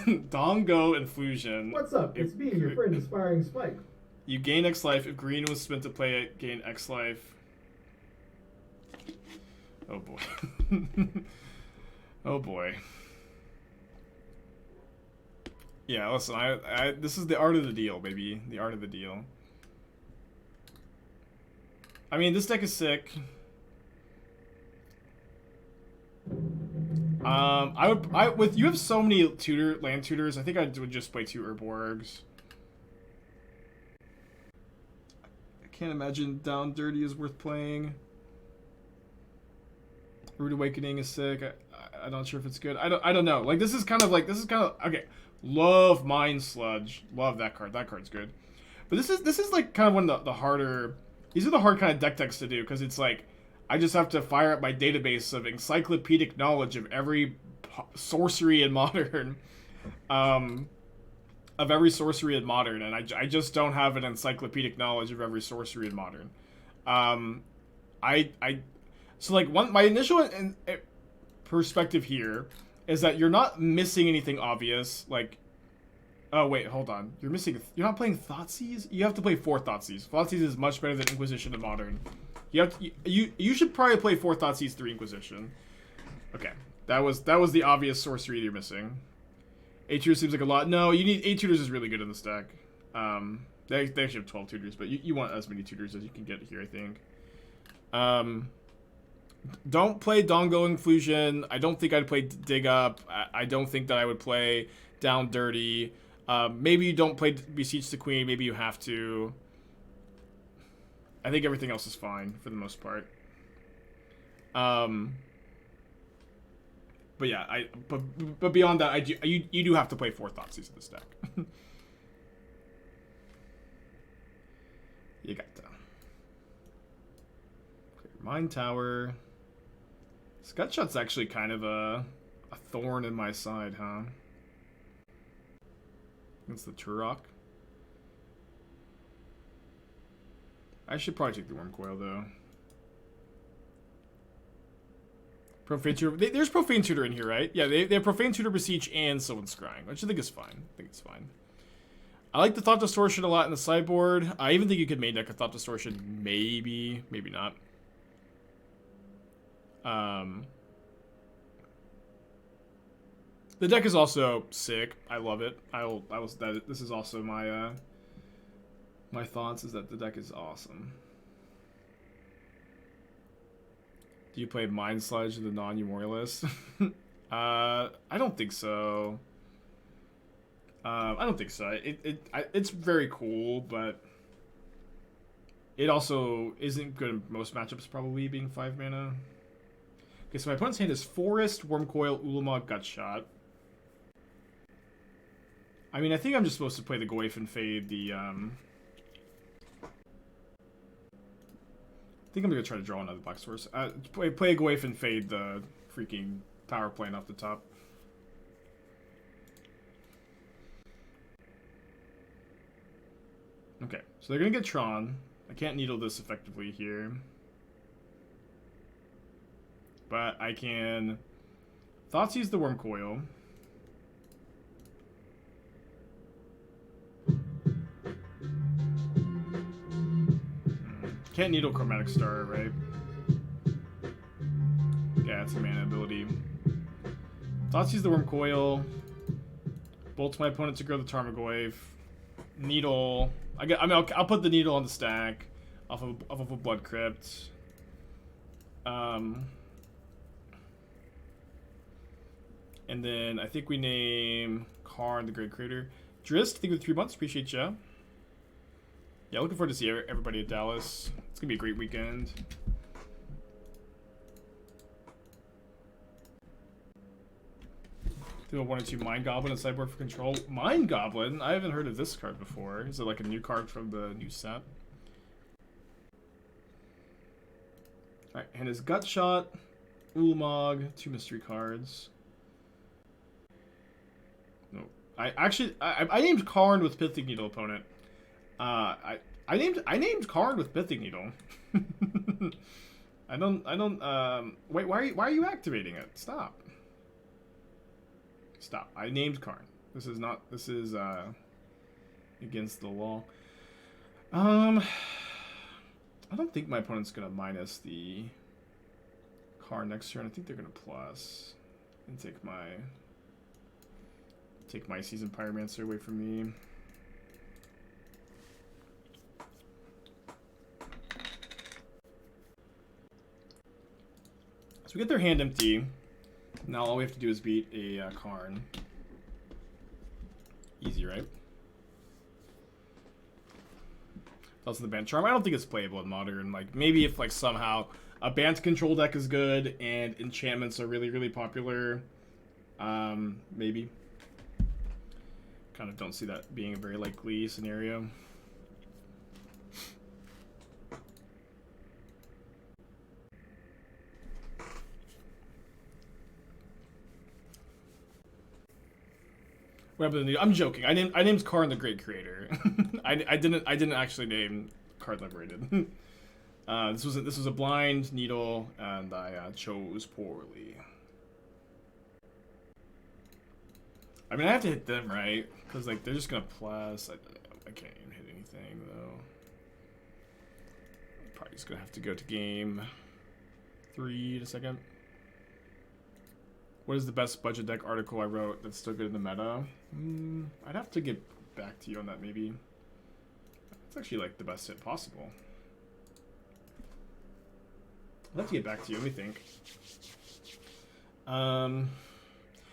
Dongo Infusion. What's up? It's me, your friend, Aspiring Spike. You gain X life. If green was spent to play it, gain X life. Oh boy. Oh boy. Yeah, listen, I this is the art of the deal, baby. The art of the deal. I mean, this deck is sick. You have so many land tutors, I think I would just play 2 Urborgs. I can't imagine Down Dirty is worth playing. Rude Awakening is sick. I'm not sure if it's good. I don't know. Like, this is kind of okay. Love Mind Sludge. Love that card. That card's good. But this is like kind of one of the harder. These are the hard kind of deck techs to do, because it's like I just have to fire up my database of encyclopedic knowledge of every sorcery in Modern, and I just don't have an encyclopedic knowledge of every sorcery in Modern. So like my initial perspective here is that you're not missing anything obvious. Like, oh wait, hold on, you're not playing Thoughtseize. You have to play 4 Thoughtseize. Thoughtseize is much better than Inquisition in Modern. You should probably play 4 Thoughtseize, 3 Inquisition. Okay, that was the obvious sorcery you're missing. 8 tutors seems like a lot. No, you need 8 tutors is really good in this deck. They actually have 12 tutors, but you want as many tutors as you can get here, I think. Don't play Dongo Infusion. I don't think I'd play Dig Up. I don't think that I would play Down Dirty. Maybe you don't play Beseech the Queen. Maybe you have to. I think everything else is fine for the most part. But yeah, but beyond that, you do have to play 4 Thoughtseize in this deck. You got that. Clear Mind Tower. Scutshot's actually kind of a thorn in my side, huh? It's the Turok. I should probably take the Worm Coil, though. Profane Tutor. There's Profane Tutor in here, right? Yeah, they have Profane Tutor, Beseech, and Someone's Scrying, which I think is fine. I think it's fine. I like the Thought Distortion a lot in the sideboard. I even think you could main deck a Thought Distortion. Maybe. Maybe not. The deck is also sick. I love it. This is also my my thoughts, is that the deck is awesome. Do you play Mind Sludge in the non-Memorialist? I don't think so. I don't think so. It's very cool, but it also isn't good in most matchups, probably being 5 mana. Okay, so my opponent's hand is Forest, Worm Coil, Ulama, Gutshot. I mean, I think I'm just supposed to play the Goyf and fade the think I'm gonna try to draw another black source. Play a Goyf and fade the freaking power plant off the top. Okay, so they're gonna get Tron. I can't needle this effectively here. But I can Thoughtseize the Worm Coil. Can't needle Chromatic Star, right? Yeah, it's a mana ability. Thoughtseize the Worm Coil. Bolts my opponent to grow the Tarmogoyf. Needle. I'll put the needle on the stack off of a Blood Crypt. And then I think we name Karn the Great Creator. Drist, thank you for 3 months. Appreciate ya. Yeah, looking forward to see everybody at Dallas. It's gonna be a great weekend. Do a 1 or 2 Mind Goblin and Sideboard for control. Mind Goblin? I haven't heard of this card before. Is it like a new card from the new set? Alright, and his Gutshot, Ulamog, 2 mystery cards. No. I named Karn with Pithing Needle opponent. I named Karn with Pithing Needle. Wait, why are you activating it? Stop. Stop. I named Karn. This is against the law. I don't think my opponent's gonna minus the Karn next turn. I think they're gonna plus and take my Seasoned Pyromancer away from me. So we get their hand empty. Now all we have to do is beat a Karn. Easy, right? Also the Bant Charm. I don't think it's playable in Modern. Like, maybe if like somehow a Bant control deck is good and enchantments are really, really popular, maybe. Kind of don't see that being a very likely scenario. I'm joking. I named Karn the Great Creator. I didn't actually name Card Liberated. This was a blind needle, and I chose poorly. I mean, I have to hit them, right? Because like they're just gonna plus. I can't even hit anything though. Probably just gonna have to go to game 3 in a second. What is the best budget deck article I wrote that's still good in the meta? I'd have to get back to you on that, maybe. It's actually like the best hit possible. I'd have to get back to you. Let me think.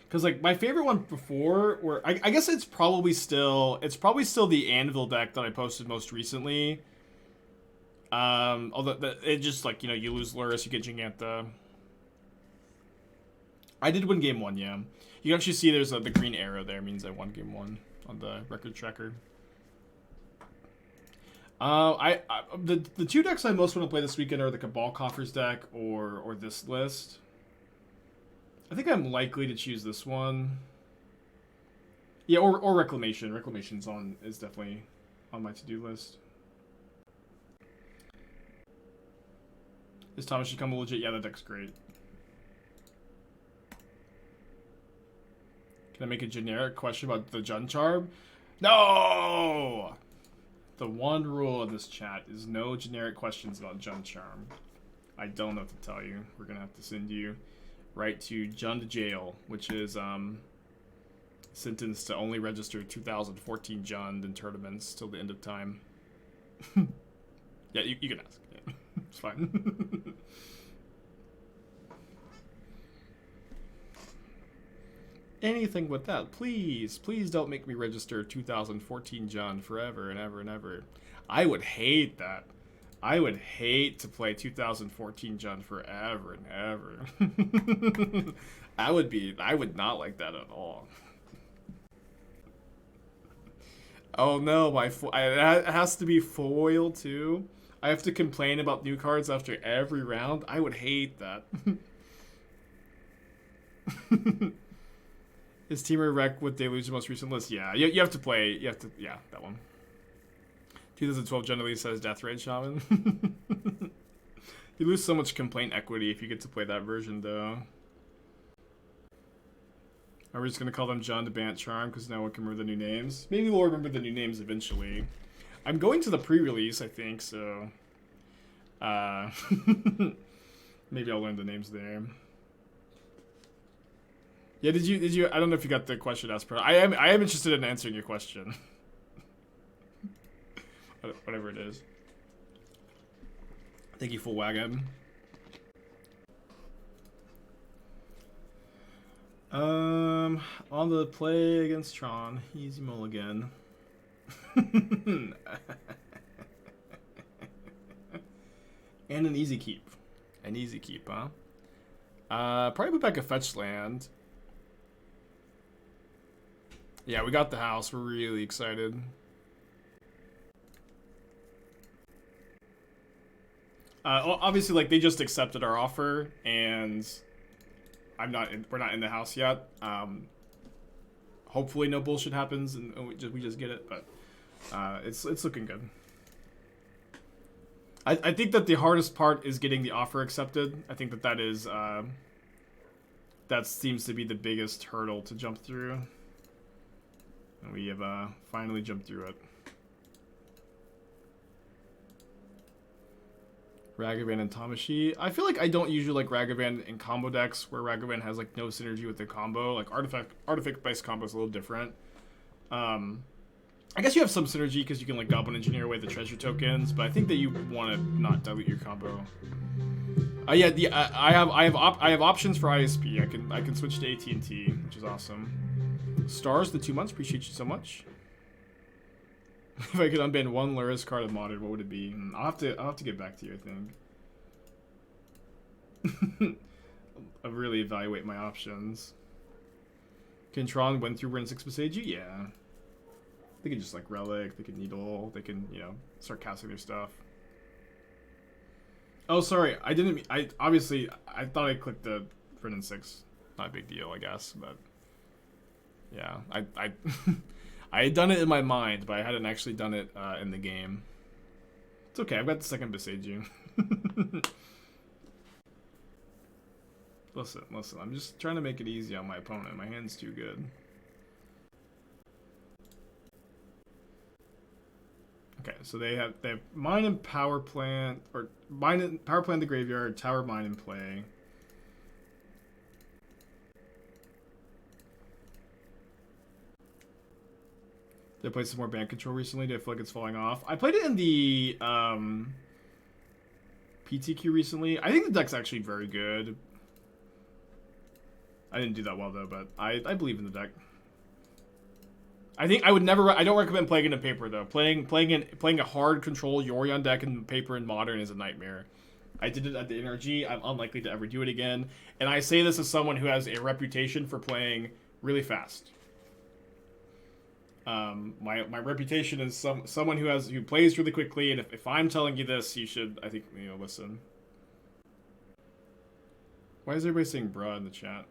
Because like my favorite one before, were I guess it's probably still the Anvil deck that I posted most recently. Although it just like, you know, you lose Lurrus, you get Giganta. I did win game 1, yeah. You can actually see there's the green arrow there, means I won game 1 on the record tracker. The 2 decks I most want to play this weekend are the Cabal Coffers deck or this list. I think I'm likely to choose this one. Yeah, or Reclamation. Reclamation's is definitely on my to-do list. Is Thomas Become legit? Yeah, that deck's great. Can I make a generic question about the Jund charm? No! The one rule of this chat is no generic questions about Jund charm. I don't know what to tell you. We're gonna have to send you right to Jund jail, which is sentenced to only register 2014 Jund in tournaments till the end of time. Yeah, you can ask. Yeah. It's fine. Anything with that, please don't make me register 2014 Jund forever and ever and ever. I would hate that. I would hate to play 2014 Jund forever and ever. I would not like that at all. Oh no, it has to be foil too. I have to complain about new cards after every round. I would hate that. Is Teamer Wreck with Deluge's most recent list? Yeah, you have to play. You have to, yeah, that one. 2012 generally says Death Raid Shaman. You lose so much complaint equity if you get to play that version, though. Are we just gonna call them JUND, Bant, Charm because no one can remember the new names? Maybe we'll remember the new names eventually. I'm going to the pre-release, I think, so maybe I'll learn the names there. Yeah, did you? I don't know if you got the question asked, but I am interested in answering your question. Whatever it is. Thank you, Full Wagon. On the play against Tron, easy mulligan. And an easy keep. An easy keep, huh? Probably put back a fetch land. Yeah, we got the house. We're really excited. Obviously, like, they just accepted our offer, and we're not in the house yet. Hopefully no bullshit happens and we just get it, but it's looking good. I think that the hardest part is getting the offer accepted. I think that is that seems to be the biggest hurdle to jump through. And we have finally jumped through it. Ragavan and Tamashi. I feel like I don't usually like Ragavan in combo decks where Ragavan has like no synergy with the combo. Like artifact-based combo is a little different. I guess you have some synergy because you can like Goblin Engineer away the treasure tokens, but I think that you want to not dilute your combo. Yeah, I have options for ISP. I can switch to AT&T, which is awesome. Stars, the 2 months. Appreciate you so much. If I could unban one Luris card of Modern, what would it be? I'll have to get back to you, I think. I'll really evaluate my options. Can Tron win through Wrenn and Six Boseiju? Yeah. They can just like Relic, they can Needle, they can, you know, start casting their stuff. Oh, sorry, I thought I clicked the Wrenn and Six. Not a big deal, I guess, but yeah, I had done it in my mind, but I hadn't actually done it in the game. It's okay, I've got the second Boseiju. Listen, I'm just trying to make it easy on my opponent. My hand's too good. Okay, so they have Mine and Power Plant, or Mine and Power Plant in the graveyard, Tower Mine in play. They played some more band control recently. Do I feel like it's falling off? I played it in the PTQ recently. I think the deck's actually very good. I didn't do that well though, but I believe in the deck. I think I would never. I don't recommend playing it in paper though. Playing a hard control Yorion deck in paper and Modern is a nightmare. I did it at the NRG. I'm unlikely to ever do it again. And I say this as someone who has a reputation for playing really fast. My reputation is someone who plays really quickly, and if I'm telling you this, you should, I think, you know, listen. Why is everybody saying bruh in the chat?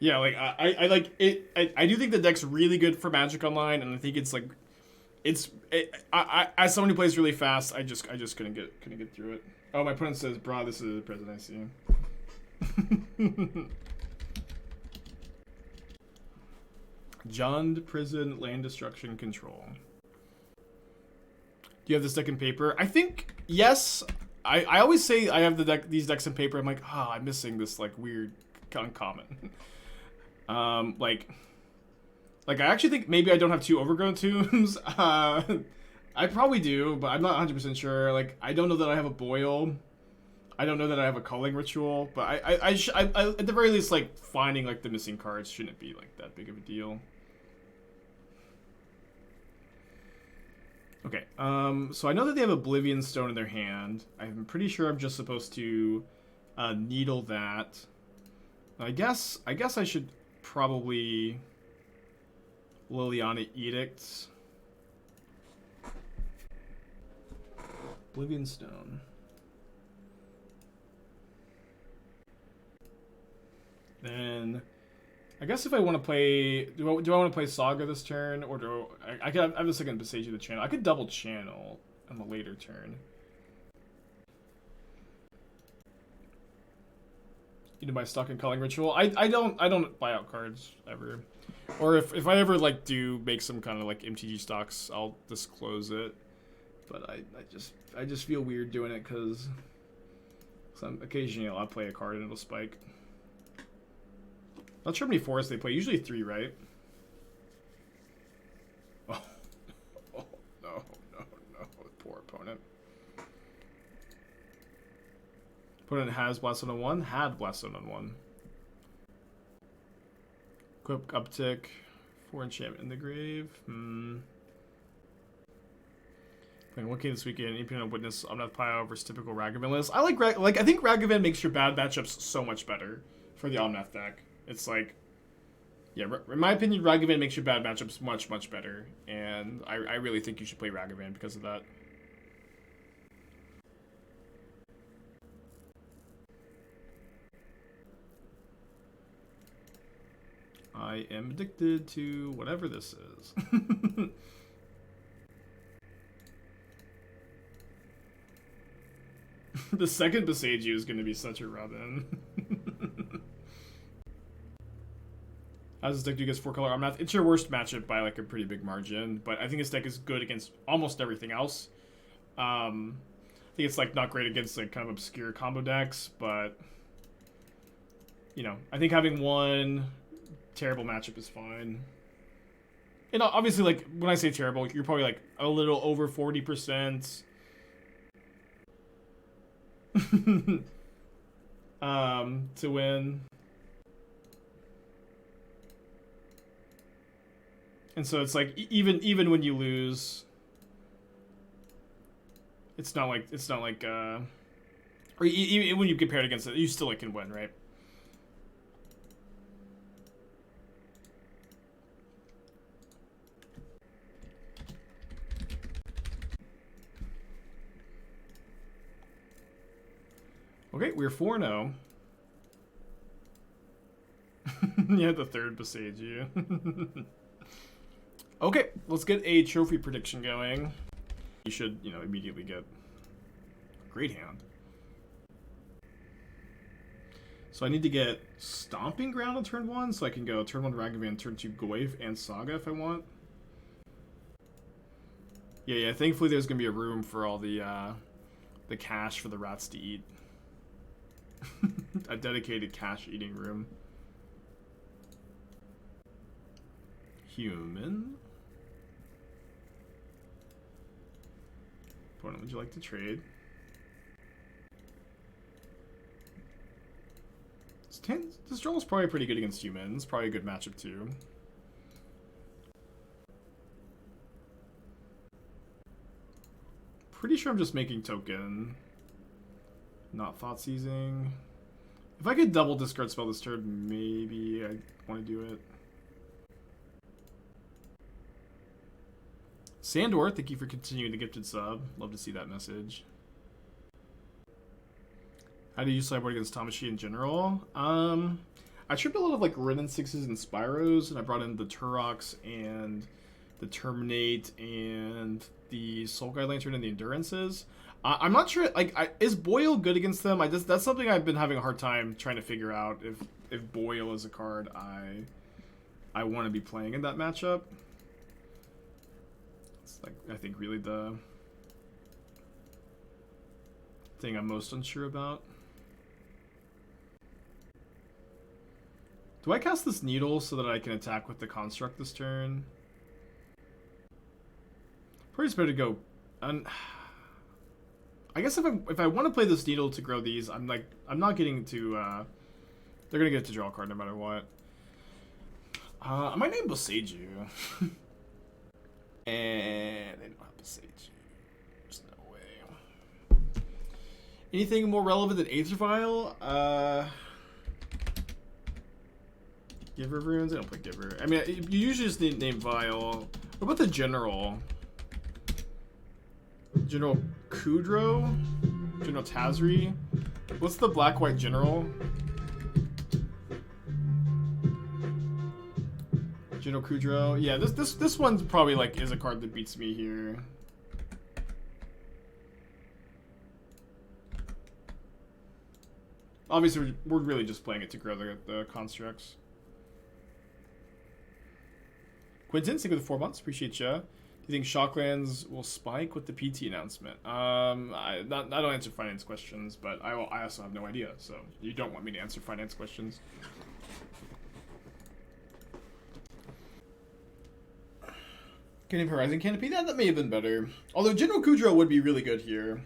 Yeah, like I like it. I do think the deck's really good for Magic Online, and I think it's like, I as someone who plays really fast, I just couldn't get through it. Oh, my opponent says, "Bruh, this is the present I see." JUND, Prison, Land Destruction, Control. Do you have this deck in paper? I think yes. I always say I have these decks in paper. I'm like, I'm missing this like weird uncommon. Like I actually think maybe I don't have 2 Overgrown Tombs. I probably do, but I'm not 100% sure. Like, I don't know that I have a Boil. I don't know that I have a Culling Ritual, but I at the very least, like, finding like the missing cards shouldn't be like that big of a deal. Okay, so I know that they have Oblivion Stone in their hand. I'm pretty sure I'm just supposed to needle that. I guess I should probably Liliana Edict. Oblivion Stone. Then, I guess if I want to play, do I want to play Saga this turn, or do I have the second Boseiju to channel. I could double channel on the later turn. You know, my stock in Culling Ritual. I don't buy out cards ever, or if I ever like do make some kind of like MTG stocks, I'll disclose it. But I just feel weird doing it because occasionally I'll play a card and it'll spike. Not sure how many forests they play. Usually 3, right? Oh, oh no. Poor opponent. Opponent has Blessed on 1. Had Blessed on 1. Equip uptick. 4 enchantment in the grave. Playing 1K this weekend. Independent Witness. Omnath Pyro versus typical Ragavan list. I I think Ragavan makes your bad matchups so much better for the Omnath deck. It's like, yeah, in my opinion, Ragavan makes your bad matchups much, much better. And I really think you should play Ragavan because of that. I am addicted to whatever this is. The second Boseiju is going to be such a rub-in. How's this deck do against 4-color Omnath? It's your worst matchup by like a pretty big margin, but I think this deck is good against almost everything else. I think it's like not great against like kind of obscure combo decks, but you know, I think having one terrible matchup is fine. And obviously, like when I say terrible, you're probably like a little over 40%. To win. And so it's like even when you lose, it's not like or even when you compare it against it, you still like can win, right? Okay, we're 4-0. Yeah, the third Boseiju. Okay, let's get a trophy prediction going. You should, you know, immediately get a great hand. So I need to get Stomping Ground on turn 1, so I can go turn 1 Ragavan, turn 2 Goyf, and Saga if I want. Yeah, thankfully there's going to be a room for all the cash for the rats to eat. A dedicated cash eating room. Human. Opponent, would you like to trade? This draw is probably pretty good against humans. Probably a good matchup too. Pretty sure I'm just making token. Not Thoughtseizing. If I could double discard spell this turn, maybe I want to do it. Sandor, thank you for continuing the gifted sub. Love to see that message. How do you use Sideboard against Tamashi in general? I tripped a lot of like Wrenn and Sixes and Spyros, and I brought in the Turoks and the Terminate and the Soul Guide Lantern and the Endurances. I'm not sure, like, is Boyle good against them? That's something I've been having a hard time trying to figure out, if Boyle is a card I want to be playing in that matchup. It's like, I think, really the thing I'm most unsure about. Do I cast this Needle so that I can attack with the Construct this turn? Probably just better to go... I guess if I want to play this Needle to grow these, I'm not getting to... they're going to get to draw a card no matter what. I might name Boseiju. And they don't have Boseiju. There's no way. Anything more relevant than Aether Vial? Giver runes? I don't play Giver. I mean, you usually just need name Vial. What about the General? General Kudro? General Tazri? What's the black-white General? General Kudro? Yeah, this one's probably like is a card that beats me here. Obviously, we're really just playing it to grow the constructs. Quinton, thank you for the 4 months. Appreciate ya. Do you think Shocklands will spike with the PT announcement? I don't answer finance questions, but I also have no idea. So you don't want me to answer finance questions. Canadian Horizon Canopy, that may have been better. Although General Kudro would be really good here.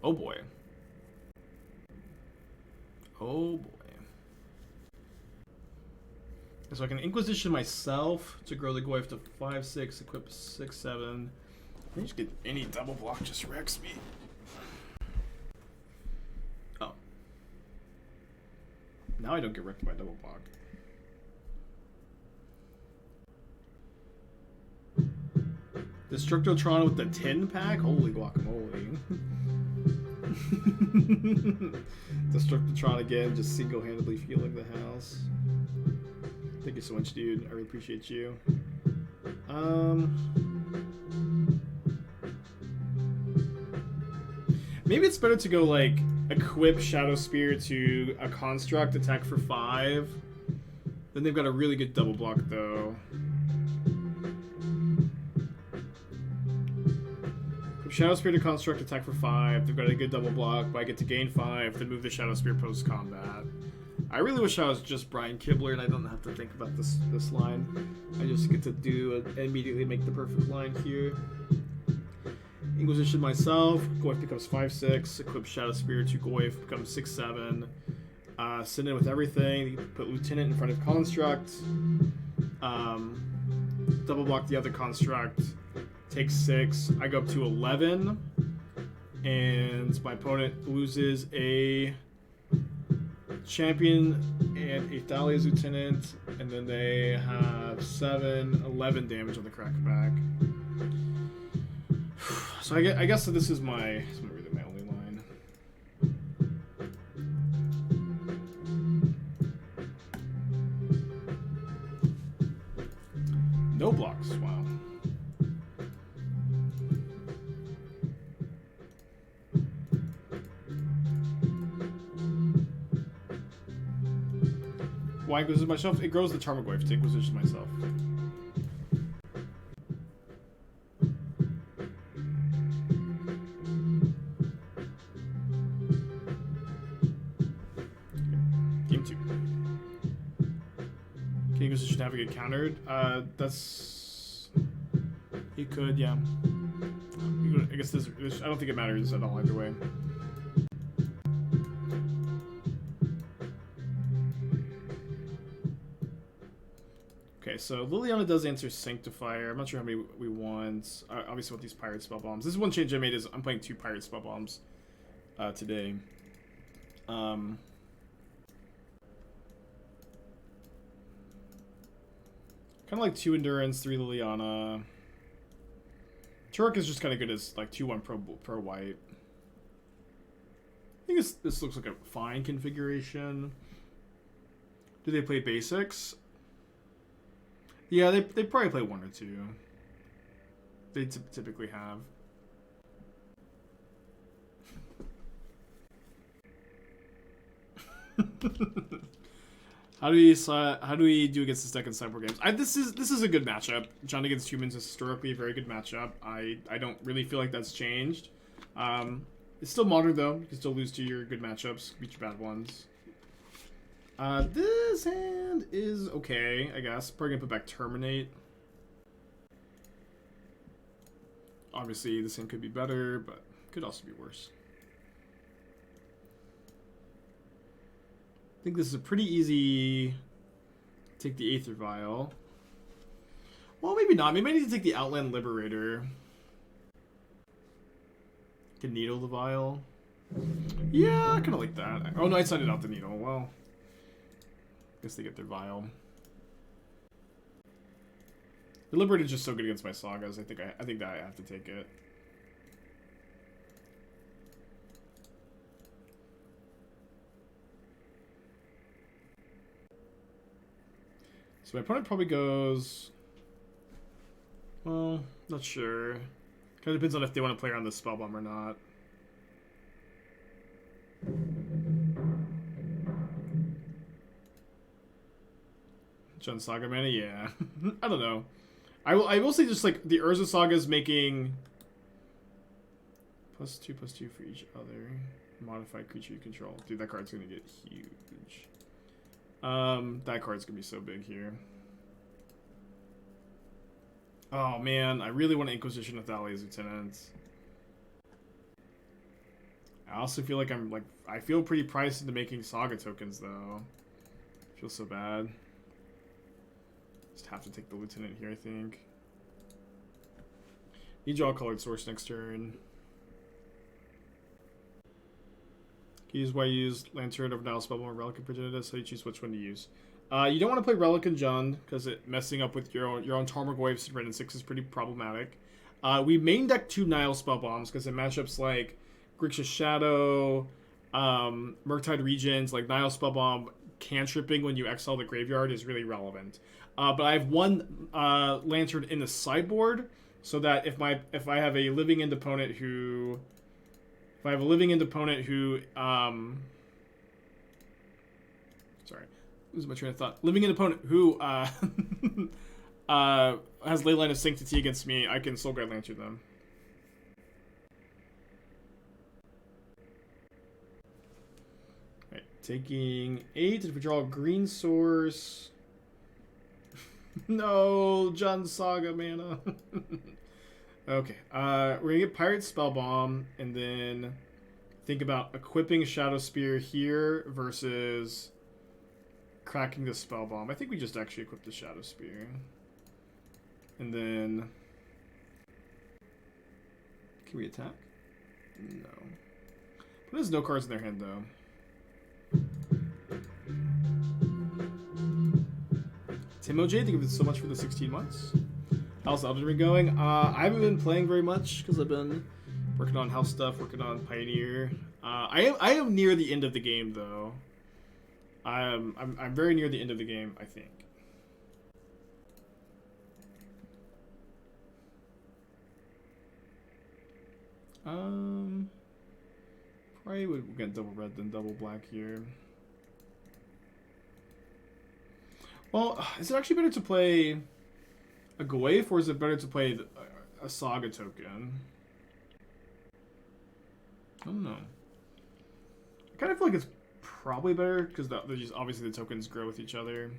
Oh boy. Oh boy. So I can Inquisition myself to grow the Goyf to 5/6, equip 6/7. I just get any double block, just wrecks me. Oh. Now I don't get wrecked by double block. Destructotron with the 10 pack? Holy guacamole. Destructotron again, just single-handedly fueling the house. Thank you so much, dude. I really appreciate you. Maybe it's better to go like equip Shadowspear to a construct, attack for 5. Then they've got a really good double block though. Shadowspear to construct, attack for 5. They've got a good double block, but I get to gain 5, then move the Shadowspear post-combat. I really wish I was just Brian Kibler and I don't have to think about this line. I just get to do immediately make the perfect line here. Inquisition myself, Goyf becomes 5/6, equip Shadowspear to Goyf, becomes 6/7. Send in with everything, you can put Lieutenant in front of construct. Double block the other construct. Takes 6. I go up to 11, and my opponent loses a champion and a Thalia's lieutenant, and then they have 11 damage on the crackback. So I guess that this is really my only line. No blocks. Wow. Why Inquisition myself? It grows the Tarmogoyf to Inquisition myself. Game 2. Can Inquisition navigate countered? That's... He could, yeah. I guess I don't think it matters at all either way. Okay, so Liliana does answer Sanctifier. I'm not sure how many we want. Obviously with these Pyrite Spellbombs. This is one change I made is I'm playing 2 Pyrite Spellbombs today. Kind of like 2 Endurance, 3 Liliana. Turok is just kind of good as like 2/1 pro white. I think this looks like a fine configuration. Do they play basics? Yeah, they probably play 1 or 2. They typically have. How do we do against this deck in Sideboard games? This is a good matchup. JUND against humans is historically a very good matchup. I don't really feel like that's changed. It's still modern though. You can still lose to your good matchups, beat your bad ones. This hand is okay, I guess. Probably gonna put back Terminate. Obviously, this hand could be better, but could also be worse. I think this is a pretty easy... Take the Aether Vial. Well, maybe not. Maybe I need to take the Outland Liberator. Can Needle the Vial. Yeah, I kind of like that. Oh no, I signed it out the Needle. Well, guess they get their Vial. The Liberator is just so good against my Sagas. I think that I have to take it. So my opponent probably goes... Well, not sure. Kind of depends on if they want to play around the Spellbomb or not. JUND Saga mana? Yeah. I don't know. I will say just like the Urza Saga is making +2/+2 for each other modified creature you control. Dude, that card's gonna get huge. That card's gonna be so big here. Oh man, I really want to Inquisition of Kozilek Lieutenant. I also feel like I feel pretty priced into making Saga tokens though. I feel so bad. Just have to take the Lieutenant here, I think. You draw a colored source next turn. Use why you use Lantern of Nihil Spellbomb or Relic of Progenitus, so you choose which one to use. You don't want to play Relic and JUND, because it messing up with your own Tarmogoyfs and Wrenn and Six is pretty problematic. We main deck 2 Nihil Spellbombs, because in matchups like Grixis Shadow, Murktide Regions, like Nihil Spellbomb cantripping when you exile the graveyard is really relevant. But I have one Lantern in the sideboard, so that if I have a living end opponent who... If I have a living end opponent who... Sorry. Losing my train of thought. Living end opponent who has Leyline of Sanctity against me, I can Soul Guide Lantern them. Right, taking 8. If we draw a green source... No, JUND Saga mana. Okay, we're gonna get Pyrite Spellbomb, and then think about equipping Shadowspear here versus cracking the Spellbomb. I think we just actually equip the Shadowspear. And then... Can we attack? No. But there's no cards in their hand, though. Tim OJ, thank you so much for the 16 months. How's Elden Ring going? I haven't been playing very much because I've been working on house stuff, working on Pioneer. I am near the end of the game though. I'm very near the end of the game, I think. Probably would get double red than double black here. Well, is it actually better to play a Goyf, or is it better to play a Saga token? I don't know. I kind of feel like it's probably better, because obviously the tokens grow with each other.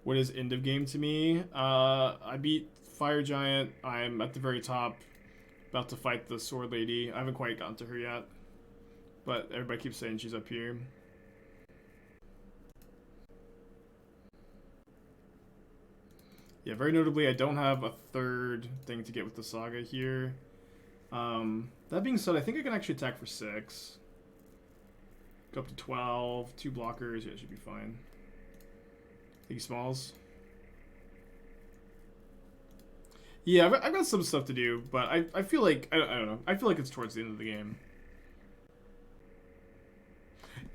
What is end of game to me? I beat Fire Giant. I'm at the very top, about to fight the Sword Lady. I haven't quite gotten to her yet, but everybody keeps saying she's up here. Yeah, very notably, I don't have a third thing to get with the Saga here. That being said, I think I can actually attack for 6. Go up to 12, 2 blockers, yeah, it should be fine. Think smalls. Yeah, I've got some stuff to do, but I feel like, I don't know, I feel like it's towards the end of the game.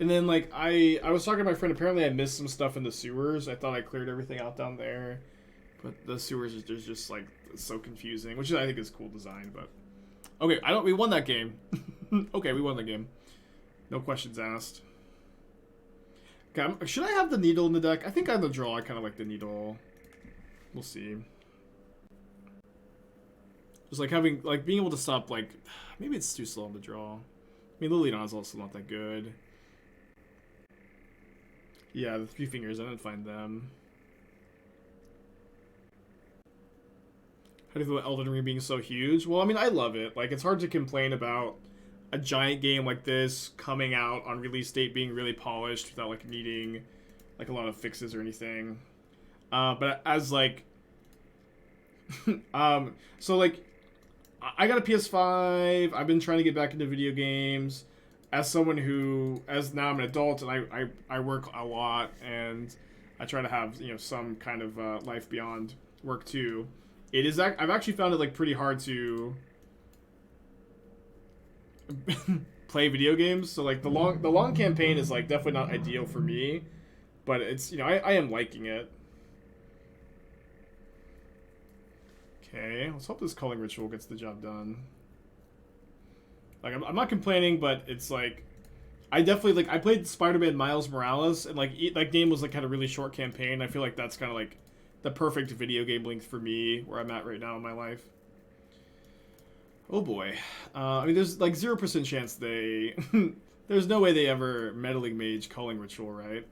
And then, like, I was talking to my friend, apparently I missed some stuff in the sewers. I thought I cleared everything out down there. But the sewers is just like so confusing, which I think is cool design. But okay, we won that game. Okay, we won the game. No questions asked. Okay, should I have the Needle in the deck? I think on the draw, I kind of like the Needle. We'll see. Just like being able to stop, like, maybe it's too slow on the draw. I mean, Liliana's also not that good. Yeah, the 3 fingers, I didn't find them. How do you feel about Elden Ring being so huge? Well, I mean, I love it. Like, it's hard to complain about a giant game like this coming out on release date being really polished without, like, needing, like, a lot of fixes or anything. But as like, so like, I got a PS5. I've been trying to get back into video games. As someone who, as now I'm an adult and I work a lot and I try to have, you know, some kind of life beyond work too. It is, I've actually found it like pretty hard to play video games. So like the long campaign is like definitely not ideal for me, but it's, you know, I am liking it. Okay, let's hope this Culling Ritual gets the job done. Like, I'm not complaining, but it's like, I definitely, like, I played Spider-Man Miles Morales, and like, that game was like had a really short campaign. I feel like that's kind of like the perfect video game length for me, where I'm at right now in my life. Oh boy. I mean, there's like 0% chance they, there's no way they ever Meddling Mage Culling Ritual, right?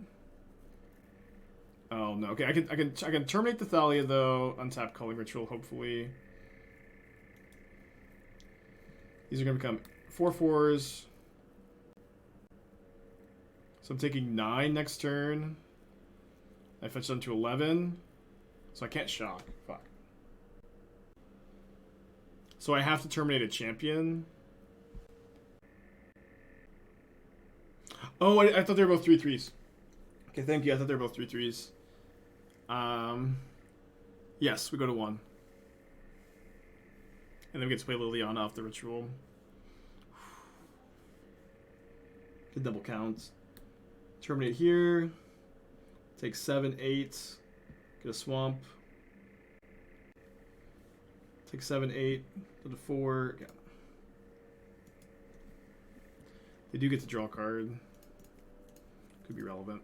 Oh no. Okay, I can terminate the Thalia though, untap Culling Ritual, hopefully. These are gonna become 4/4s. So I'm taking 9 next turn. I fetch them to 11. So I can't shock. Fuck. So I have to terminate a champion. Oh, I thought they were both 3/3s. Okay, thank you. I thought they were both 3/3s. Yes, we go to 1. And then we get to play Liliana off the ritual. Good double counts. Terminate here. Take 7, 8. Get a swamp. Take 7, 8. Go to 4. Yeah. They do get to draw a card. Could be relevant.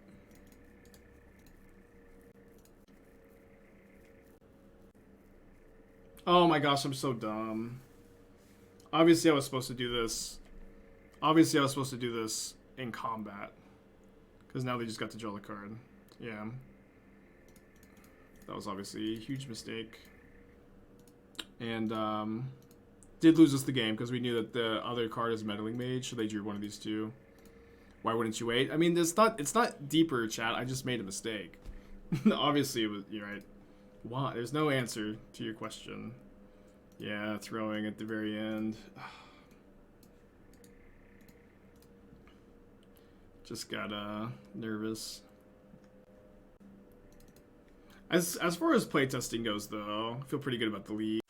Oh my gosh, I'm so dumb. Obviously I was supposed to do this. Obviously I was supposed to do this in combat. Because now they just got to draw the card. Yeah. That was obviously a huge mistake. And did lose us the game because we knew that the other card is Meddling Mage, so they drew one of these two. Why wouldn't you wait? I mean, it's not deeper, chat. I just made a mistake. Obviously, it was, you're right. Why? There's no answer to your question. Yeah, throwing at the very end. Just got nervous. As far as playtesting goes, though, I feel pretty good about the lead.